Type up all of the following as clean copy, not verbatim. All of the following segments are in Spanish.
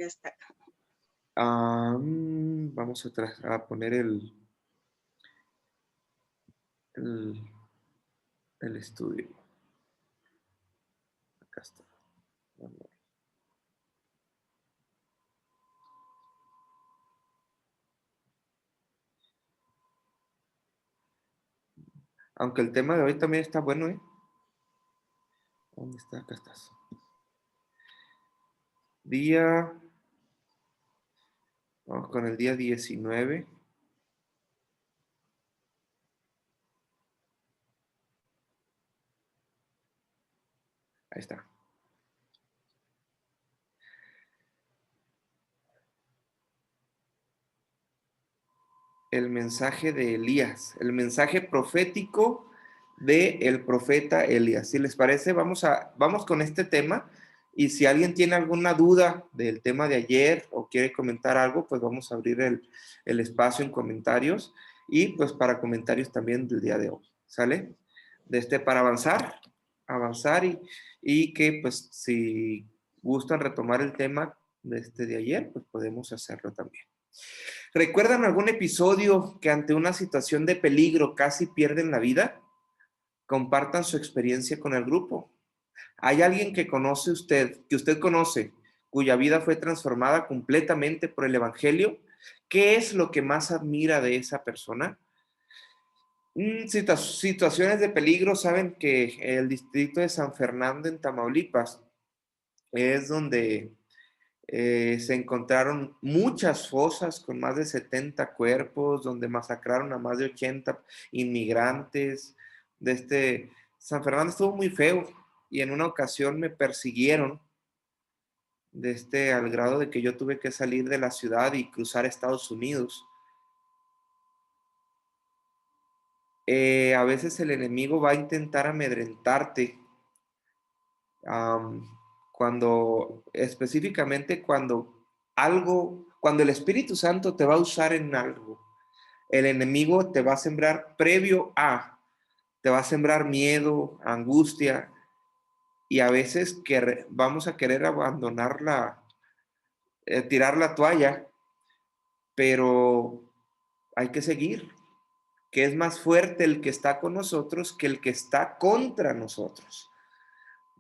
Ya está. Vamos a poner el, el estudio. Acá está. Aunque el tema de hoy también está bueno, ¿eh? ¿Dónde está? Acá estás. Vamos con el día 19. Ahí está. El mensaje de Elías, el mensaje profético del profeta Elías. Si les parece, vamos con este tema. Y si alguien tiene alguna duda del tema de ayer o quiere comentar algo, pues vamos a abrir el espacio en comentarios y pues para comentarios también del día de hoy. ¿Sale? Para avanzar y que pues si gustan retomar el tema de ayer, pues podemos hacerlo también. ¿Recuerdan algún episodio que ante una situación de peligro casi pierden la vida? Compartan su experiencia con el grupo. ¿Hay alguien que usted conoce, cuya vida fue transformada completamente por el Evangelio? ¿Qué es lo que más admira de esa persona? Situaciones de peligro, saben que el distrito de San Fernando en Tamaulipas es donde se encontraron muchas fosas con más de 70 cuerpos, donde masacraron a más de 80 inmigrantes. San Fernando estuvo muy feo y en una ocasión me persiguieron al grado de que yo tuve que salir de la ciudad y cruzar Estados Unidos. A veces el enemigo va a intentar amedrentarte, am, específicamente cuando el Espíritu Santo te va a usar en algo. El enemigo te va a sembrar te va a sembrar miedo, angustia, y a veces vamos a querer tirar la toalla, pero hay que seguir, que es más fuerte el que está con nosotros que el que está contra nosotros.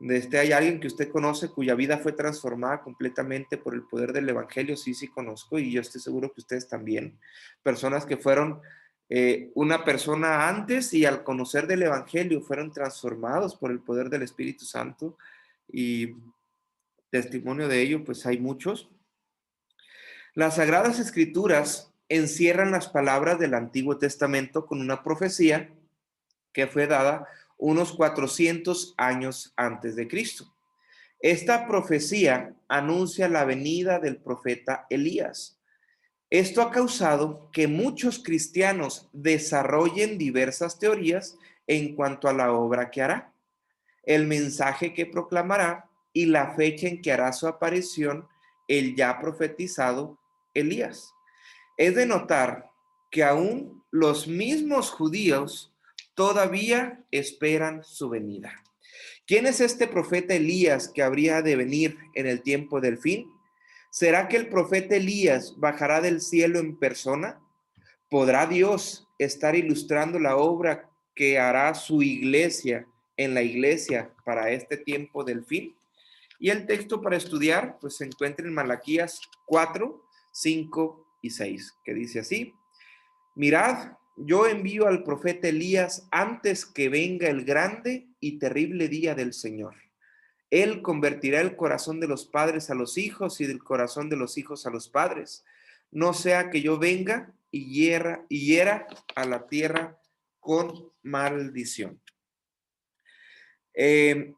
Hay alguien que usted conoce cuya vida fue transformada completamente por el poder del Evangelio. Sí, sí conozco, y yo estoy seguro que ustedes también. Personas que fueron una persona antes y al conocer del Evangelio fueron transformados por el poder del Espíritu Santo, y testimonio de ello pues hay muchos. Las Sagradas Escrituras encierran las palabras del Antiguo Testamento con una profecía que fue dada unos 400 años antes de Cristo. Esta profecía anuncia la venida del profeta Elías. Esto ha causado que muchos cristianos desarrollen diversas teorías en cuanto a la obra que hará, el mensaje que proclamará y la fecha en que hará su aparición el ya profetizado Elías. Es de notar que aún los mismos judíos todavía esperan su venida. ¿Quién es este profeta Elías que habría de venir en el tiempo del fin? ¿Será que el profeta Elías bajará del cielo en persona? ¿Podrá Dios estar ilustrando la obra que hará su iglesia en la iglesia para este tiempo del fin? Y el texto para estudiar pues se encuentra en Malaquías 4, 5 y 6, que dice así: Mirad, yo envío al profeta Elías antes que venga el grande y terrible día del Señor. Él convertirá el corazón de los padres a los hijos y del corazón de los hijos a los padres. No sea que yo venga y hiera a la tierra con maldición. El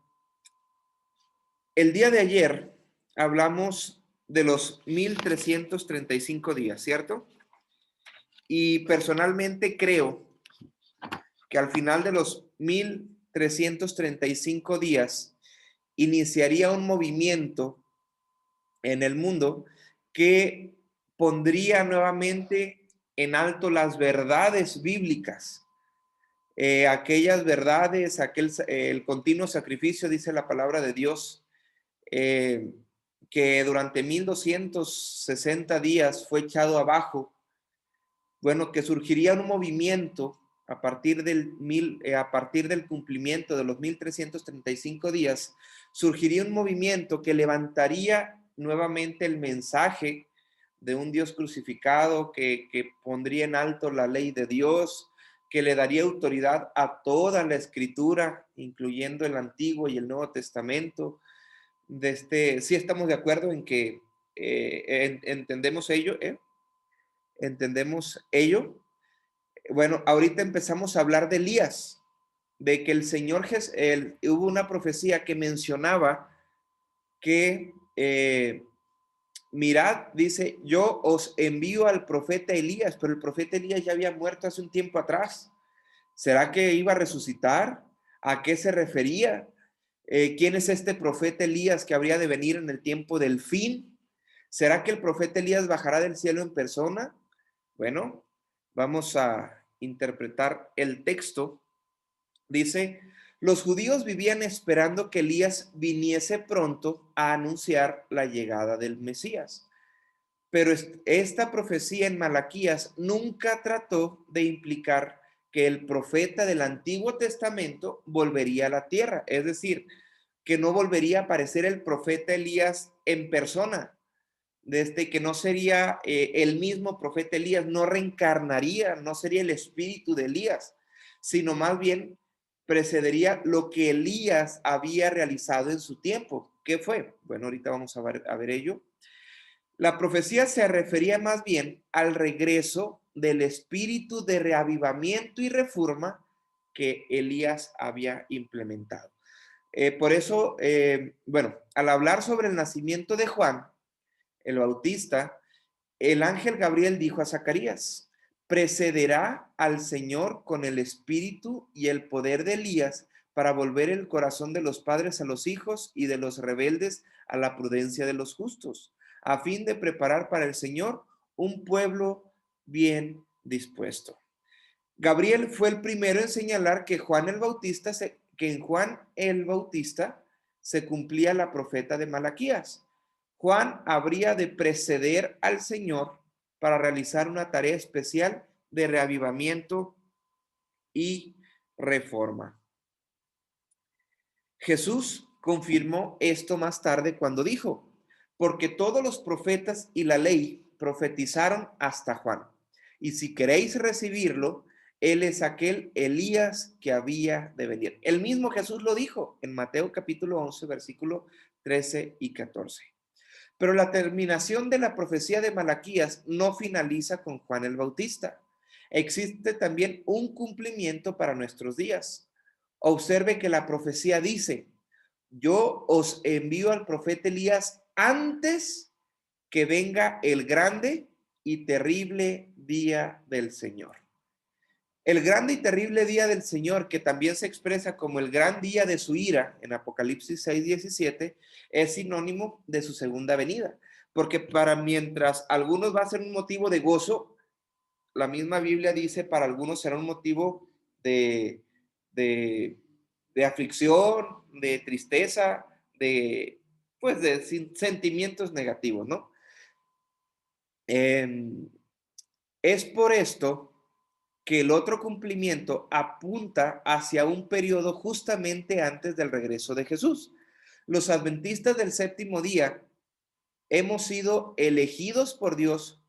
día de ayer hablamos de los 1335 días, ¿cierto? Y personalmente creo que al final de los 1335 días iniciaría un movimiento en el mundo que pondría nuevamente en alto las verdades bíblicas, aquellas verdades, el continuo sacrificio, dice la palabra de Dios, que durante 1260 días fue echado abajo, bueno, que surgiría un movimiento a partir a partir del cumplimiento de los 1335 días, surgiría un movimiento que levantaría nuevamente el mensaje de un Dios crucificado, que pondría en alto la ley de Dios, que le daría autoridad a toda la escritura, incluyendo el Antiguo y el Nuevo Testamento. Sí estamos de acuerdo en que entendemos ello, entendemos ello. Bueno, ahorita empezamos a hablar de Elías, de que el Señor, hubo una profecía que mencionaba que, mirad, dice, yo os envío al profeta Elías, pero el profeta Elías ya había muerto hace un tiempo atrás. ¿Será que iba a resucitar? ¿A qué se refería? ¿Quién es este profeta Elías que habría de venir en el tiempo del fin? ¿Será que el profeta Elías bajará del cielo en persona? Bueno, vamos a interpretar el texto. Dice, los judíos vivían esperando que Elías viniese pronto a anunciar la llegada del Mesías. Pero esta profecía en Malaquías nunca trató de implicar que el profeta del Antiguo Testamento volvería a la tierra, es decir, que no volvería a aparecer el profeta Elías en persona, desde que no sería el mismo profeta Elías, no reencarnaría, no sería el espíritu de Elías, sino más bien precedería lo que Elías había realizado en su tiempo. ¿Qué fue? Bueno, ahorita vamos a ver ello. La profecía se refería más bien al regreso del espíritu de reavivamiento y reforma que Elías había implementado. Por eso, bueno, al hablar sobre el nacimiento de Juan, el Bautista, el ángel Gabriel dijo a Zacarías, precederá al Señor con el espíritu y el poder de Elías para volver el corazón de los padres a los hijos y de los rebeldes a la prudencia de los justos, a fin de preparar para el Señor un pueblo bien dispuesto. Gabriel fue el primero en señalar que en Juan el Bautista se cumplía la profeta de Malaquías. Juan habría de preceder al Señor para realizar una tarea especial de reavivamiento y reforma. Jesús confirmó esto más tarde cuando dijo, porque todos los profetas y la ley profetizaron hasta Juan. Y si queréis recibirlo, él es aquel Elías que había de venir. El mismo Jesús lo dijo en Mateo capítulo 11, versículo 13 y 14. Pero la terminación de la profecía de Malaquías no finaliza con Juan el Bautista. Existe también un cumplimiento para nuestros días. Observe que la profecía dice, yo os envío al profeta Elías antes que venga el grande y terrible día del Señor. El grande y terrible día del Señor, que también se expresa como el gran día de su ira en Apocalipsis 6:17, es sinónimo de su segunda venida. Porque para mientras algunos va a ser un motivo de gozo, la misma Biblia dice para algunos será un motivo de, de, de aflicción, de tristeza, pues de sentimientos negativos, ¿no? Es por esto que el otro cumplimiento apunta hacia un periodo justamente antes del regreso de Jesús. Los adventistas del séptimo día hemos sido elegidos por Dios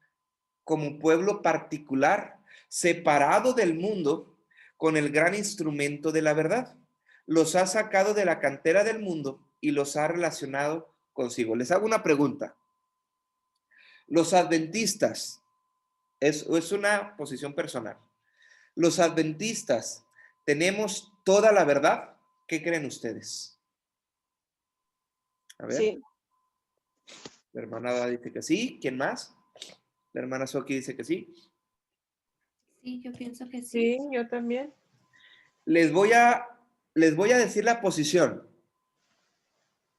como pueblo particular, separado del mundo, con el gran instrumento de la verdad. Los ha sacado de la cantera del mundo y los ha relacionado consigo. Les hago una pregunta. Los adventistas, es una posición personal. Los adventistas, ¿tenemos toda la verdad? ¿Qué creen ustedes? A ver. Sí. La hermana Ada dice que sí. ¿Quién más? La hermana Soki dice que sí. Sí, yo pienso que sí. Sí, yo también. Les voy a decir la posición.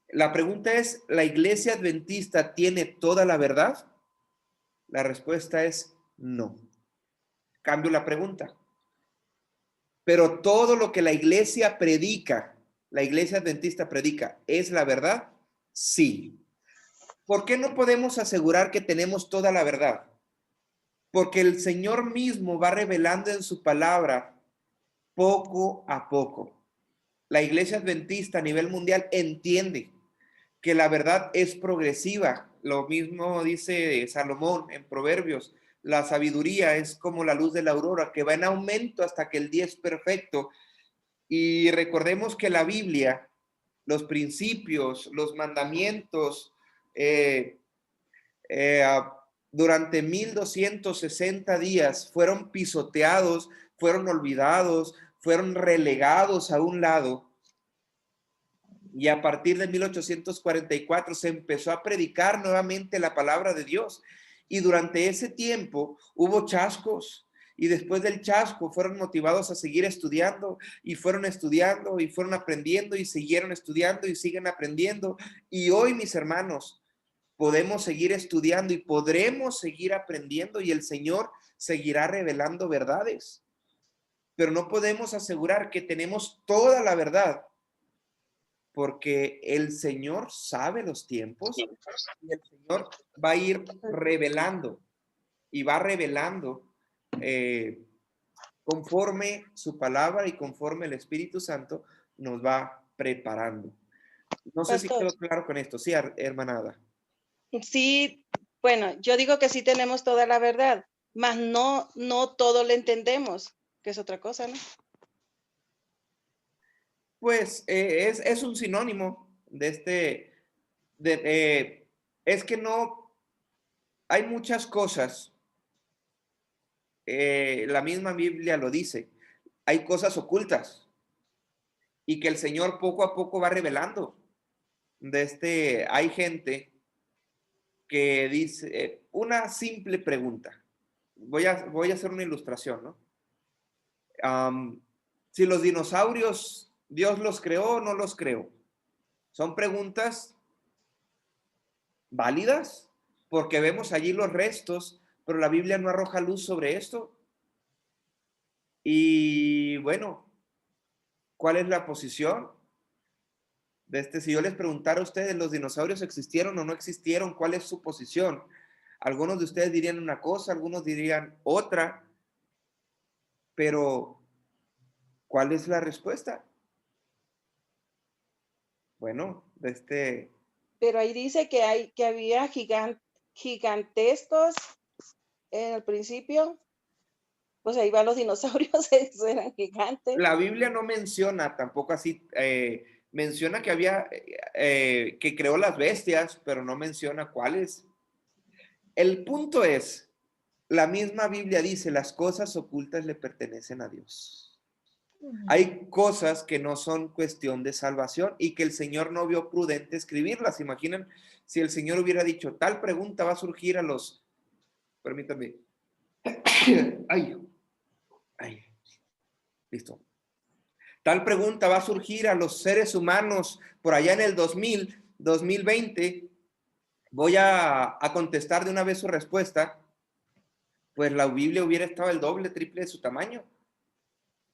La pregunta es, ¿la iglesia adventista tiene toda la verdad? La respuesta es no. Cambio la pregunta. Pero todo lo que la iglesia predica, la iglesia adventista predica, ¿es la verdad? Sí. ¿Por qué no podemos asegurar que tenemos toda la verdad? Porque el Señor mismo va revelando en su palabra poco a poco. La iglesia adventista a nivel mundial entiende que la verdad es progresiva. Lo mismo dice Salomón en Proverbios. La sabiduría es como la luz de la aurora, que va en aumento hasta que el día es perfecto. Y recordemos que la Biblia, los principios, los mandamientos, eh, eh, durante 1260 días fueron pisoteados, fueron olvidados, fueron relegados a un lado. Y a partir de 1844 se empezó a predicar nuevamente la palabra de Dios. Y durante ese tiempo hubo chascos. Y después del chasco fueron motivados a seguir estudiando y fueron aprendiendo y siguieron estudiando y siguen aprendiendo. Y hoy, mis hermanos, podemos seguir estudiando y podremos seguir aprendiendo y el Señor seguirá revelando verdades. Pero no podemos asegurar que tenemos toda la verdad porque el Señor sabe los tiempos y el Señor va a ir revelando y va revelando eh, conforme su palabra y conforme el Espíritu Santo nos va preparando. No sé si Pastor, quedó claro con esto. Sí, hermanada. sí, bueno, yo digo que sí tenemos toda la verdad, mas no todo le entendemos, que es otra cosa, ¿no? Pues es un sinónimo de es que no, hay muchas cosas, la misma Biblia lo dice, hay cosas ocultas y que el Señor poco a poco va revelando. Hay gente que dice, una simple pregunta, voy a hacer una ilustración, ¿no? Am, si los dinosaurios, ¿Dios los creó o no los creó? Son preguntas válidas porque vemos allí los restos, pero la Biblia no arroja luz sobre esto. Y bueno, ¿cuál es la posición? Si yo les preguntara a ustedes, ¿los dinosaurios existieron o no existieron? ¿Cuál es su posición? Algunos de ustedes dirían una cosa, algunos dirían otra, pero ¿cuál es la respuesta? Bueno, Pero ahí dice que había gigantescos en el principio, pues ahí van los dinosaurios, esos eran gigantes. la Biblia no menciona tampoco así, menciona que había, que creó las bestias, pero no menciona cuáles. El punto es, la misma Biblia dice, las cosas ocultas le pertenecen a Dios. Hay cosas que no son cuestión de salvación y que el Señor no vio prudente escribirlas. Imaginen si el Señor hubiera dicho, tal pregunta va a surgir a los, permítanme, ay, ay, listo. Tal pregunta va a surgir a los seres humanos por allá en el 2020. Voy a contestar de una vez su respuesta. Pues la Biblia hubiera estado el doble, triple de su tamaño.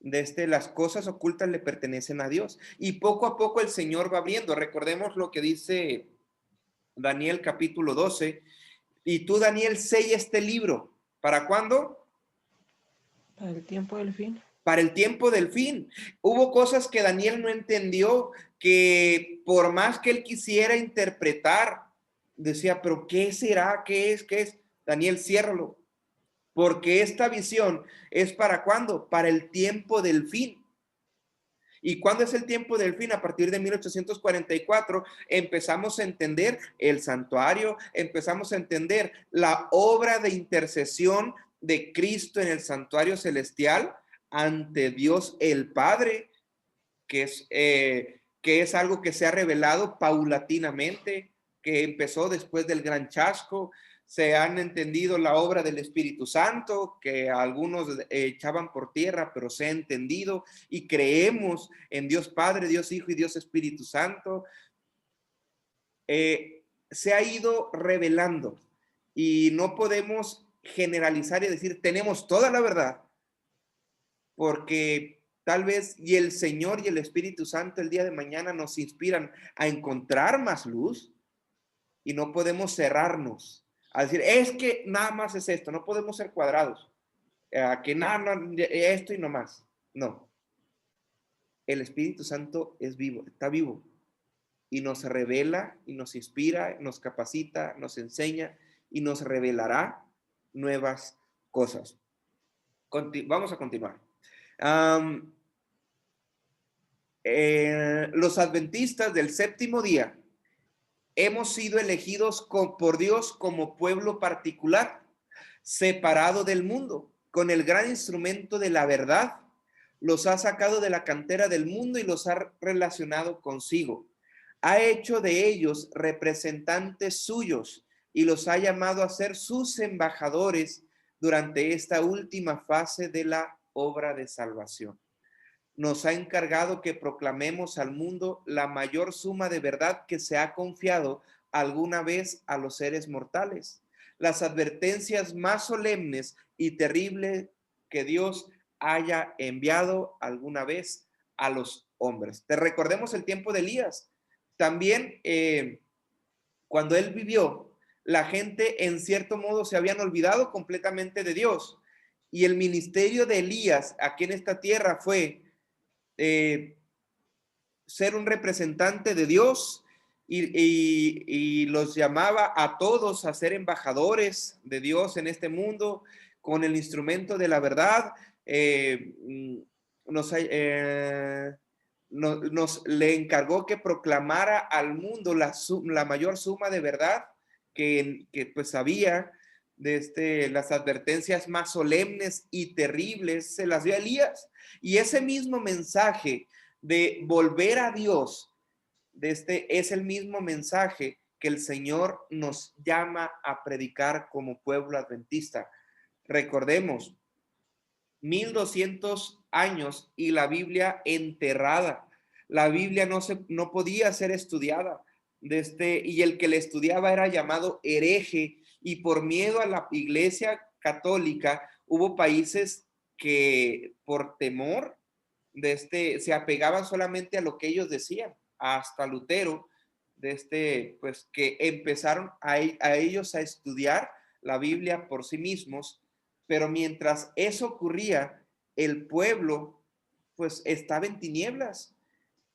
Las cosas ocultas le pertenecen a Dios. Y poco a poco el Señor va abriendo. Recordemos lo que dice Daniel capítulo 12. Y tú, Daniel, sella este libro. ¿Para cuándo? Para el tiempo del fin. Para el tiempo del fin. Hubo cosas que Daniel no entendió, que por más que él quisiera interpretar, decía, pero ¿qué será? ¿Qué es? ¿Qué es? Daniel, ciérralo. Porque esta visión es para cuándo? Para el tiempo del fin. ¿Y cuándo es el tiempo del fin? A partir de 1844 empezamos a entender el santuario, empezamos a entender la obra de intercesión de Cristo en el santuario celestial ante Dios el Padre, que es algo que se ha revelado paulatinamente, que empezó después del gran chasco. Se han entendido la obra del Espíritu Santo, que algunos echaban por tierra, pero se ha entendido y creemos en Dios Padre, Dios Hijo y Dios Espíritu Santo. Se ha ido revelando y no podemos generalizar y decir, tenemos toda la verdad, porque tal vez y el Señor y el Espíritu Santo el día de mañana nos inspiran a encontrar más luz, y no podemos cerrarnos a decir, es que nada más es esto, no podemos ser cuadrados, que nada, esto y no más. No. El Espíritu Santo es vivo, está vivo y nos revela y nos inspira, nos capacita, nos enseña y nos revelará nuevas cosas. Vamos a continuar. Los adventistas del séptimo día hemos sido elegidos por Dios como pueblo particular, separado del mundo, con el gran instrumento de la verdad. Los ha sacado de la cantera del mundo y los ha relacionado consigo. Ha hecho de ellos representantes suyos y los ha llamado a ser sus embajadores durante esta última fase de la obra de salvación. Nos ha encargado que proclamemos al mundo la mayor suma de verdad que se ha confiado alguna vez a los seres mortales. Las advertencias más solemnes y terribles que Dios haya enviado alguna vez a los hombres. Te recordemos el tiempo de Elías. También cuando él vivió, la gente en cierto modo se habían olvidado completamente de Dios. Y el ministerio de Elías aquí en esta tierra fue ser un representante de Dios y los llamaba a todos a ser embajadores de Dios en este mundo con el instrumento de la verdad. Nos le encargó que proclamara al mundo la mayor suma de verdad que pues había las advertencias más solemnes y terribles se las dio a Elías. Y ese mismo mensaje de volver a Dios, es el mismo mensaje que el Señor nos llama a predicar como pueblo adventista. Recordemos, 1200 años y la Biblia enterrada. La Biblia no podía ser estudiada. Y el que le estudiaba era llamado hereje, y por miedo a la Iglesia católica hubo países que por temor se apegaban solamente a lo que ellos decían, hasta Lutero, pues que empezaron a ellos a estudiar la Biblia por sí mismos. Pero mientras eso ocurría, el pueblo pues estaba en tinieblas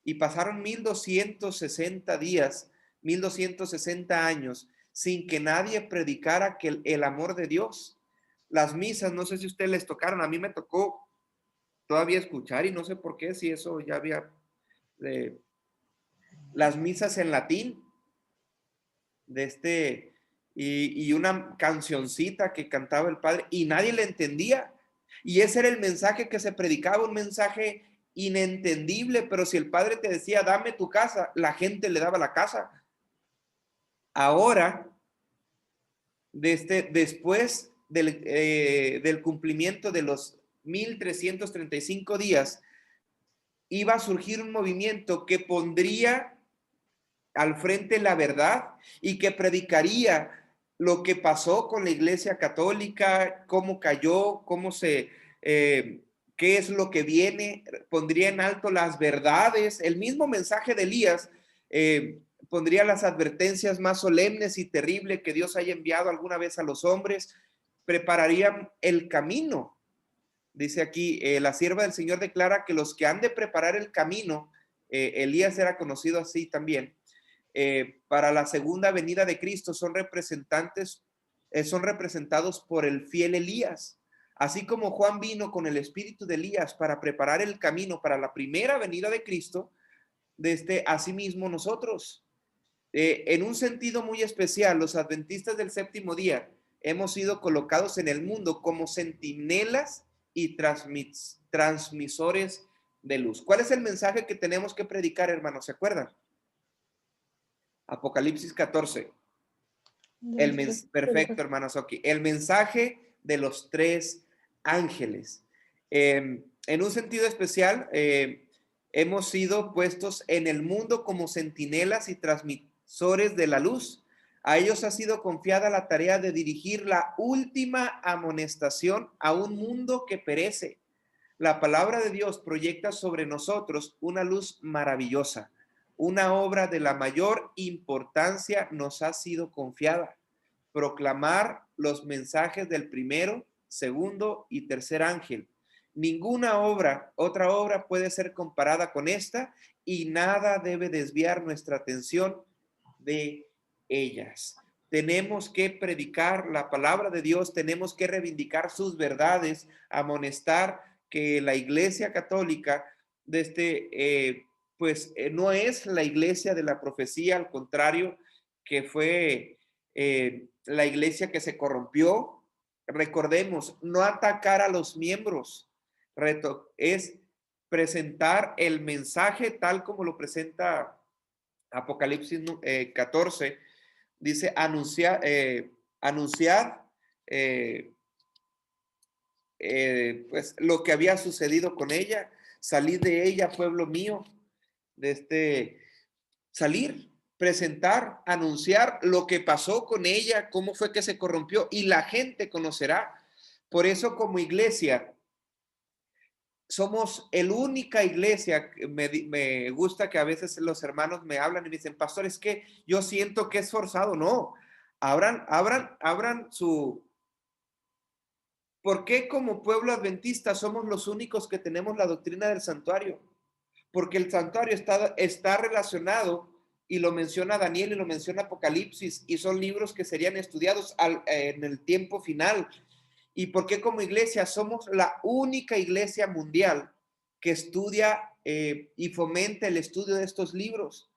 y pasaron 1260 días, 1260 años sin que nadie predicara que el amor de Dios. Las misas, no sé si a ustedes les tocaron, a mí me tocó todavía escuchar y no sé por qué, si eso ya había, las misas en latín, y una cancioncita que cantaba el padre y nadie le entendía. Y ese era el mensaje que se predicaba, un mensaje inentendible, pero si el padre te decía, dame tu casa, la gente le daba la casa. Ahora, después del cumplimiento de los 1335 días, iba a surgir un movimiento que pondría al frente la verdad y que predicaría lo que pasó con la Iglesia Católica, cómo cayó, qué es lo que viene, pondría en alto las verdades. El mismo mensaje de Elías pondría las advertencias más solemnes y terribles que Dios haya enviado alguna vez a los hombres, prepararían el camino. Dice aquí, la sierva del Señor declara que los que han de preparar el camino, Elías era conocido así también, para la segunda venida de Cristo son representados por el fiel Elías. Así como Juan vino con el espíritu de Elías para preparar el camino para la primera venida de Cristo, asimismo nosotros. En un sentido muy especial, los adventistas del séptimo día hemos sido colocados en el mundo como centinelas y transmisores de luz. ¿Cuál es el mensaje que tenemos que predicar, hermanos? ¿Se acuerdan? Apocalipsis 14. Perfecto, hermano Soki. El mensaje de los tres ángeles. En un sentido especial, hemos sido puestos en el mundo como centinelas y transmisores de la luz. A ellos ha sido confiada la tarea de dirigir la última amonestación a un mundo que perece. La palabra de Dios proyecta sobre nosotros una luz maravillosa. una obra de la mayor importancia nos ha sido confiada: proclamar los mensajes del primero, segundo y tercer ángel. Ninguna otra obra puede ser comparada con esta, y nada debe desviar nuestra atención de ellas. Tenemos que predicar la palabra de Dios, tenemos que reivindicar sus verdades, amonestar que la Iglesia Católica no es la iglesia de la profecía, al contrario, que fue la iglesia que se corrompió. Recordemos, no atacar a los miembros, es presentar el mensaje tal como lo presenta Apocalipsis 14. Dice, anunciad pues lo que había sucedido con ella. Salid de ella, pueblo mío. Salir, presentar, anunciar lo que pasó con ella, cómo fue que se corrompió, y la gente conocerá. Por eso, como iglesia, somos el única iglesia. Me gusta que a veces los hermanos me hablan y me dicen, pastor, es que yo siento que es forzado. No, abran su... ¿Por qué como pueblo adventista somos los únicos que tenemos la doctrina del santuario? Porque el santuario está relacionado, y lo menciona Daniel y lo menciona Apocalipsis, y son libros que serían estudiados en el tiempo final. ¿Y por qué como iglesia somos la única iglesia mundial que estudia y fomenta el estudio de estos libros?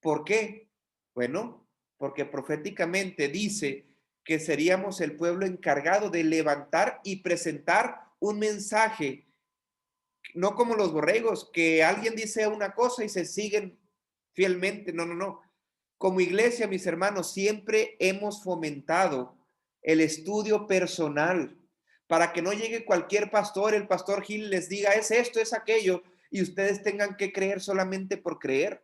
¿Por qué? Bueno, porque proféticamente dice que seríamos el pueblo encargado de levantar y presentar un mensaje, no como los borregos, que alguien dice una cosa y se siguen fielmente. No, no, no. Como iglesia, mis hermanos, siempre hemos fomentado el estudio personal, para que no llegue cualquier pastor, el pastor Gil, les diga, es esto, es aquello, y ustedes tengan que creer solamente por creer.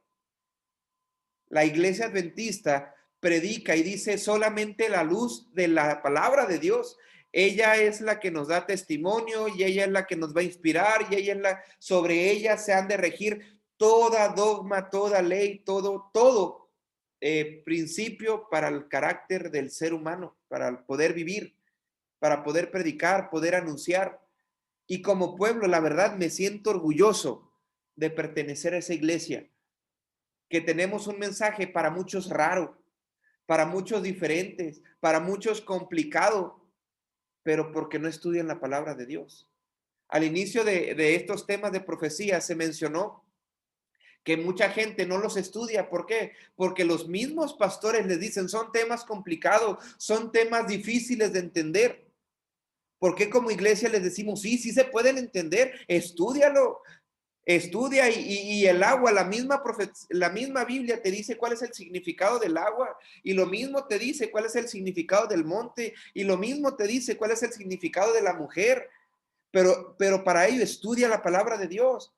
La iglesia adventista predica y dice solamente la luz de la palabra de Dios. Ella es la que nos da testimonio, y ella es la que nos va a inspirar, y ella es sobre ella se han de regir toda dogma, toda ley, todo principio para el carácter del ser humano, para poder vivir, para poder predicar, poder anunciar. Y como pueblo, la verdad, me siento orgulloso de pertenecer a esa iglesia, que tenemos un mensaje para muchos raro, para muchos diferentes, para muchos complicado, pero porque no estudian la palabra de Dios. Al inicio de estos temas de profecía se mencionó que mucha gente no los estudia. ¿Por qué? Porque los mismos pastores les dicen, son temas complicados, son temas difíciles de entender. ¿Por qué como iglesia les decimos, sí se pueden entender, estúdialo? Estudia, y el agua, la misma Biblia te dice cuál es el significado del agua, y lo mismo te dice cuál es el significado del monte, y lo mismo te dice cuál es el significado de la mujer, pero para ello estudia la palabra de Dios.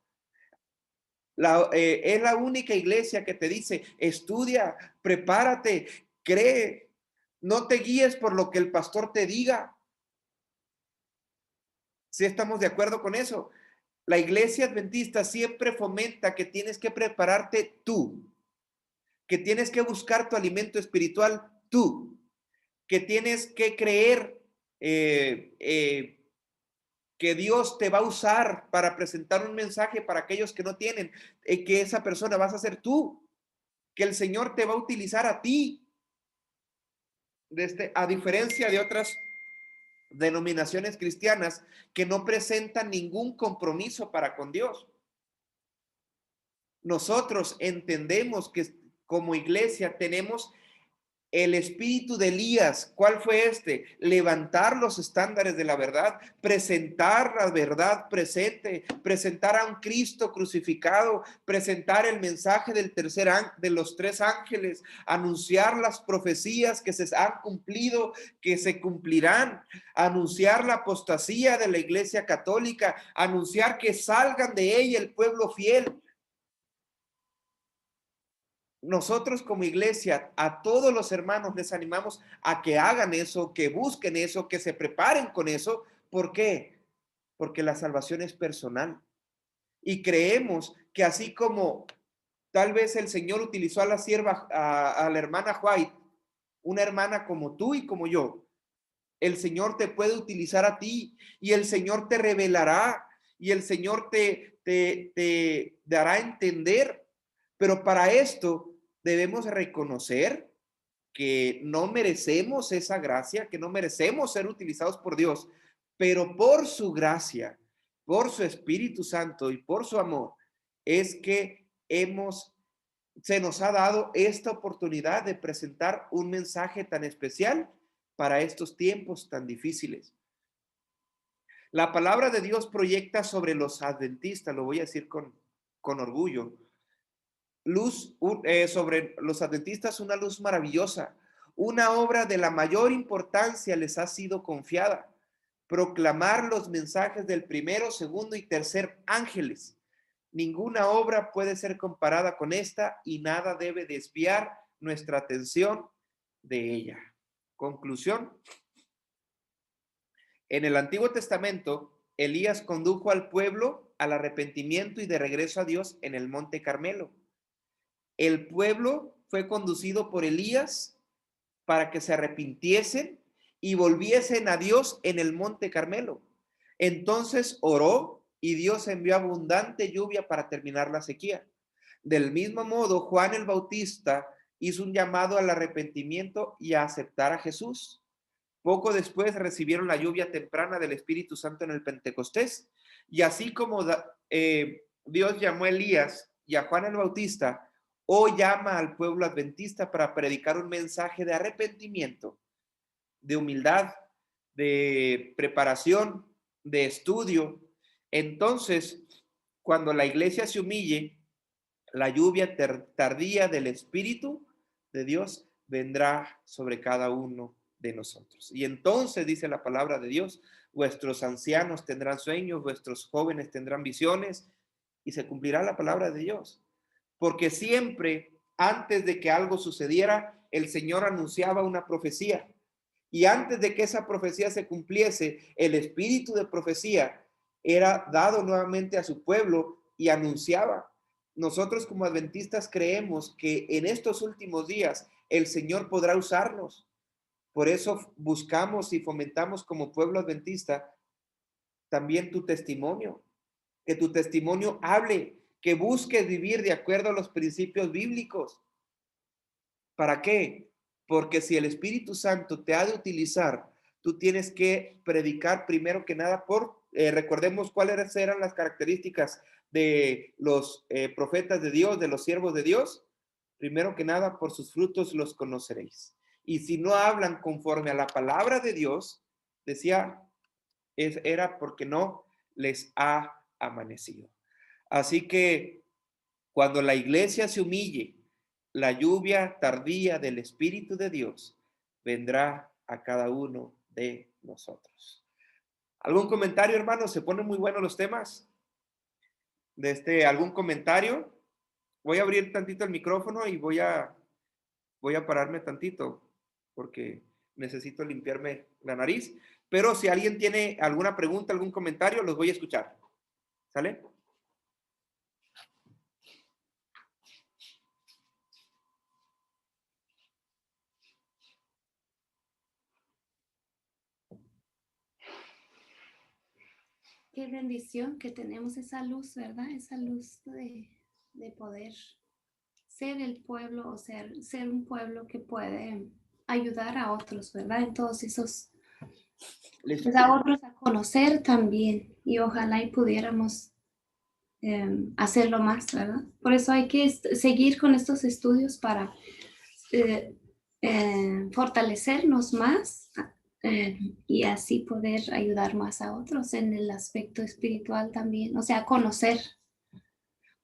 Es la única iglesia que te dice, estudia, prepárate, cree, no te guíes por lo que el pastor te diga. ¿Sí estamos de acuerdo con eso? La iglesia adventista siempre fomenta que tienes que prepararte tú, que tienes que buscar tu alimento espiritual tú, que tienes que creer que Dios te va a usar para presentar un mensaje para aquellos que no tienen, que esa persona vas a ser tú, que el Señor te va a utilizar a ti, a diferencia de otras denominaciones cristianas que no presentan ningún compromiso para con Dios. Nosotros entendemos que como iglesia tenemos el espíritu de Elías. ¿Cuál fue este? Levantar los estándares de la verdad, presentar la verdad presente, presentar a un Cristo crucificado, presentar el mensaje de los tres ángeles, anunciar las profecías que se han cumplido, que se cumplirán, anunciar la apostasía de la iglesia católica, anunciar que salgan de ella el pueblo fiel. Nosotros como iglesia, a todos los hermanos les animamos a que hagan eso, que busquen eso, que se preparen con eso. ¿Por qué? Porque la salvación es personal. Y creemos que así como Tal vez el Señor utilizó a la sierva, a la hermana White, una hermana como tú y como yo. El Señor te puede utilizar a ti y el Señor te revelará y el Señor te dará a entender. Pero para esto debemos reconocer que no merecemos esa gracia, que no merecemos ser utilizados por Dios, pero por su gracia, por su Espíritu Santo y por su amor, es que se nos ha dado esta oportunidad de presentar un mensaje tan especial para estos tiempos tan difíciles. La palabra de Dios proyecta sobre los adventistas, lo voy a decir con orgullo, sobre los adventistas una luz maravillosa, una obra de la mayor importancia les ha sido confiada, proclamar los mensajes del primero, segundo y tercer ángeles. Ninguna obra puede ser comparada con esta y nada debe desviar nuestra atención de ella. Conclusión. En el Antiguo Testamento, Elías condujo al pueblo al arrepentimiento y de regreso a Dios en el Monte Carmelo. El pueblo fue conducido por Elías para que se arrepintiesen y volviesen a Dios en el Monte Carmelo. Entonces oró y Dios envió abundante lluvia para terminar la sequía. Del mismo modo, Juan el Bautista hizo un llamado al arrepentimiento y a aceptar a Jesús. Poco después recibieron la lluvia temprana del Espíritu Santo en el Pentecostés. Y así como Dios llamó a Elías y a Juan el Bautista, hoy llama al pueblo adventista para predicar un mensaje de arrepentimiento, de humildad, de preparación, de estudio. Entonces, cuando la iglesia se humille, la lluvia tardía del Espíritu de Dios vendrá sobre cada uno de nosotros. Y entonces dice la palabra de Dios, vuestros ancianos tendrán sueños, vuestros jóvenes tendrán visiones, y se cumplirá la palabra de Dios. Porque siempre, antes de que algo sucediera, el Señor anunciaba una profecía. Y antes de que esa profecía se cumpliese, el espíritu de profecía era dado nuevamente a su pueblo y anunciaba. Nosotros como adventistas creemos que en estos últimos días el Señor podrá usarnos. Por eso buscamos y fomentamos como pueblo adventista también tu testimonio. Que tu testimonio hable, que busques vivir de acuerdo a los principios bíblicos. ¿Para qué? Porque si el Espíritu Santo te ha de utilizar, tú tienes que predicar primero que nada recordemos cuáles eran las características de los profetas de Dios, de los siervos de Dios. Primero que nada, por sus frutos los conoceréis. Y si no hablan conforme a la palabra de Dios, decía, era porque no les ha amanecido. Así que cuando la iglesia se humille, la lluvia tardía del Espíritu de Dios vendrá a cada uno de nosotros. ¿Algún comentario, hermano? Se ponen muy buenos los temas. ¿Algún comentario? Voy a abrir tantito el micrófono y voy a pararme tantito porque necesito limpiarme la nariz. Pero si alguien tiene alguna pregunta, algún comentario, los voy a escuchar. ¿Sale? Qué bendición que tenemos esa luz, ¿verdad? Esa luz de poder ser el pueblo o ser un pueblo que puede ayudar a otros, ¿verdad? En todos esos, pues a otros a conocer también y ojalá y pudiéramos hacerlo más, ¿verdad? Por eso hay que seguir con estos estudios para fortalecernos más y así poder ayudar más a otros en el aspecto espiritual también, o sea, conocer.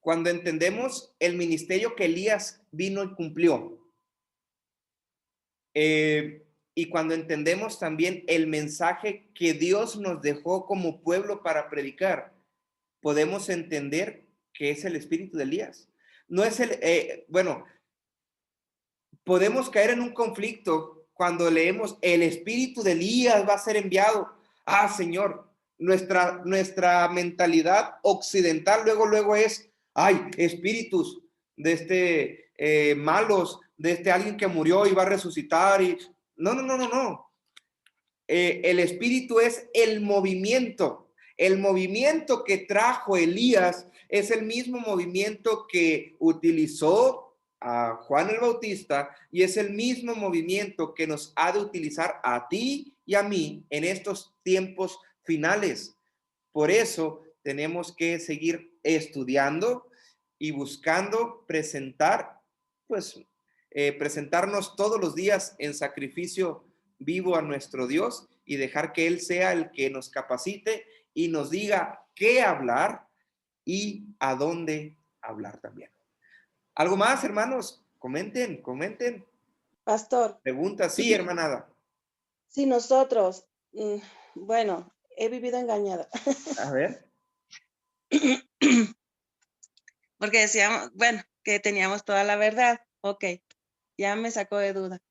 Cuando entendemos el ministerio que Elías vino y cumplió, y cuando entendemos también el mensaje que Dios nos dejó como pueblo para predicar, podemos entender que es el espíritu de Elías. No es podemos caer en un conflicto cuando leemos el espíritu de Elías va a ser enviado. Ah, Señor, nuestra mentalidad occidental luego es, ay, espíritus, malos, alguien que murió y va a resucitar. No, no, no, no, no. El espíritu es el movimiento. El movimiento que trajo Elías es el mismo movimiento que utilizó a Juan el Bautista y es el mismo movimiento que nos ha de utilizar a ti y a mí en estos tiempos finales. Por eso tenemos que seguir estudiando y buscando presentarnos todos los días en sacrificio vivo a nuestro Dios y dejar que Él sea el que nos capacite y nos diga qué hablar y a dónde hablar también. ¿Algo más, hermanos? Comenten. Pastor, Preguntas, sí, hermanada. si nosotros, bueno, he vivido engañada. A ver. Porque decíamos, bueno, que teníamos toda la verdad. Ok, ya me sacó de duda.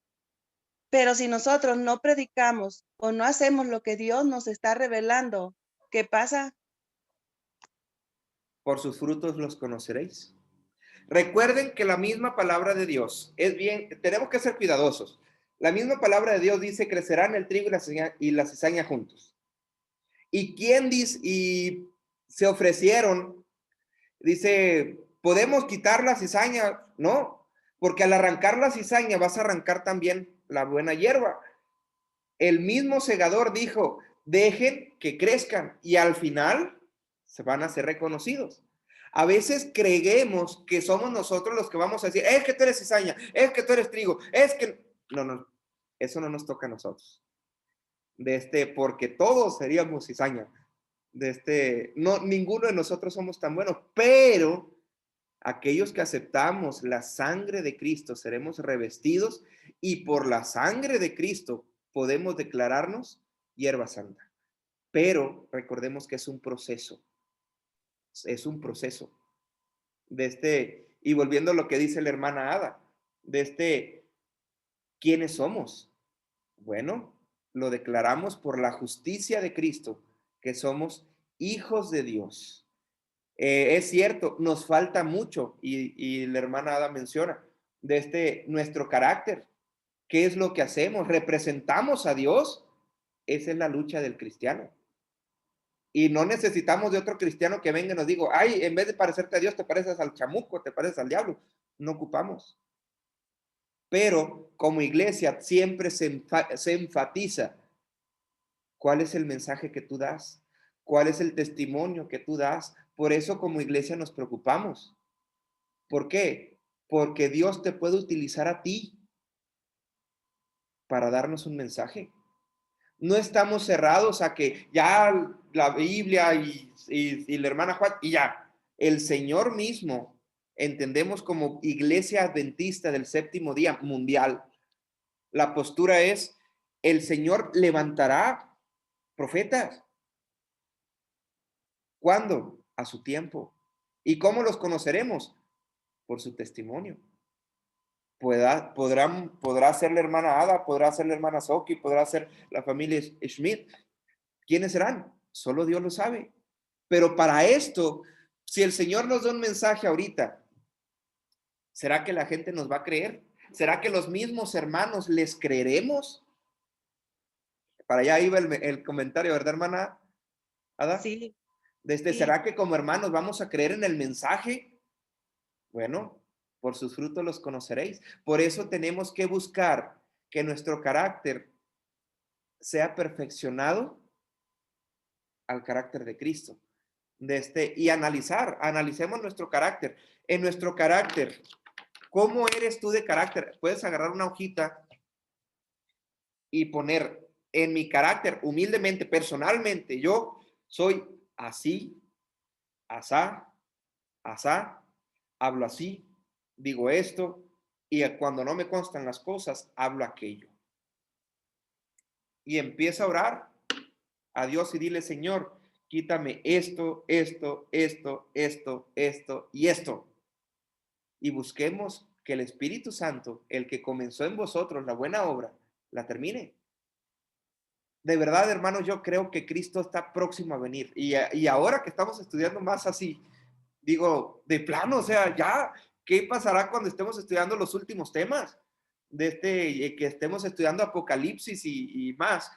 Pero si nosotros no predicamos o no hacemos lo que Dios nos está revelando, ¿qué pasa? Por sus frutos los conoceréis. Recuerden que la misma palabra de Dios es bien, tenemos que ser cuidadosos. La misma palabra de Dios dice, crecerán el trigo y la cizaña juntos. ¿Y quién dice? Y se ofrecieron, dice, ¿podemos quitar la cizaña? No, porque al arrancar la cizaña vas a arrancar también la buena hierba. El mismo segador dijo, dejen que crezcan y al final se van a ser reconocidos. A veces creemos que somos nosotros los que vamos a decir, es que tú eres cizaña, es que tú eres trigo, es que... No, eso no nos toca a nosotros. Porque todos seríamos cizaña. No, ninguno de nosotros somos tan buenos, pero aquellos que aceptamos la sangre de Cristo seremos revestidos y por la sangre de Cristo podemos declararnos hierba santa. Pero recordemos que es un proceso. Es un proceso. Y volviendo a lo que dice la hermana Ada, ¿quiénes somos? Bueno, lo declaramos por la justicia de Cristo, que somos hijos de Dios. Es cierto, nos falta mucho, y la hermana Ada menciona, nuestro carácter. ¿Qué es lo que hacemos? ¿Representamos a Dios? Esa es la lucha del cristiano. Y no necesitamos de otro cristiano que venga y nos diga, ay, en vez de parecerte a Dios, te pareces al chamuco, te pareces al diablo. No ocupamos. Pero como iglesia siempre se enfatiza cuál es el mensaje que tú das, cuál es el testimonio que tú das. Por eso como iglesia nos preocupamos. ¿Por qué? Porque Dios te puede utilizar a ti para darnos un mensaje. No estamos cerrados a que ya la Biblia y la hermana Juan, y ya, el Señor mismo, entendemos como iglesia adventista del séptimo día mundial, la postura es, el Señor levantará profetas. ¿Cuándo? A su tiempo. ¿Y cómo los conoceremos? Por su testimonio. Podrá ser la hermana Ada, podrá ser la hermana Soki, podrá ser la familia Schmidt. ¿Quiénes serán? Solo Dios lo sabe. Pero para esto, si el Señor nos da un mensaje ahorita, ¿será que la gente nos va a creer? ¿Será que los mismos hermanos les creeremos? Para allá iba el comentario, ¿verdad, hermana Ada? Sí. ¿Será que como hermanos vamos a creer en el mensaje? Bueno, por sus frutos los conoceréis. Por eso tenemos que buscar que nuestro carácter sea perfeccionado al carácter de Cristo. Y analicemos nuestro carácter. En nuestro carácter, ¿cómo eres tú de carácter? Puedes agarrar una hojita y poner en mi carácter, humildemente, personalmente, yo soy así, asá, asá, hablo así, digo esto, y cuando no me constan las cosas, hablo aquello. Y empieza a orar a Dios y dile, Señor, quítame esto y esto. Y busquemos que el Espíritu Santo, el que comenzó en vosotros la buena obra, la termine. De verdad, hermanos, yo creo que Cristo está próximo a venir. Y ahora que estamos estudiando más así, digo, de plano, o sea, ya, ¿Qué pasará cuando estemos estudiando los últimos temas? Que estemos estudiando Apocalipsis y más.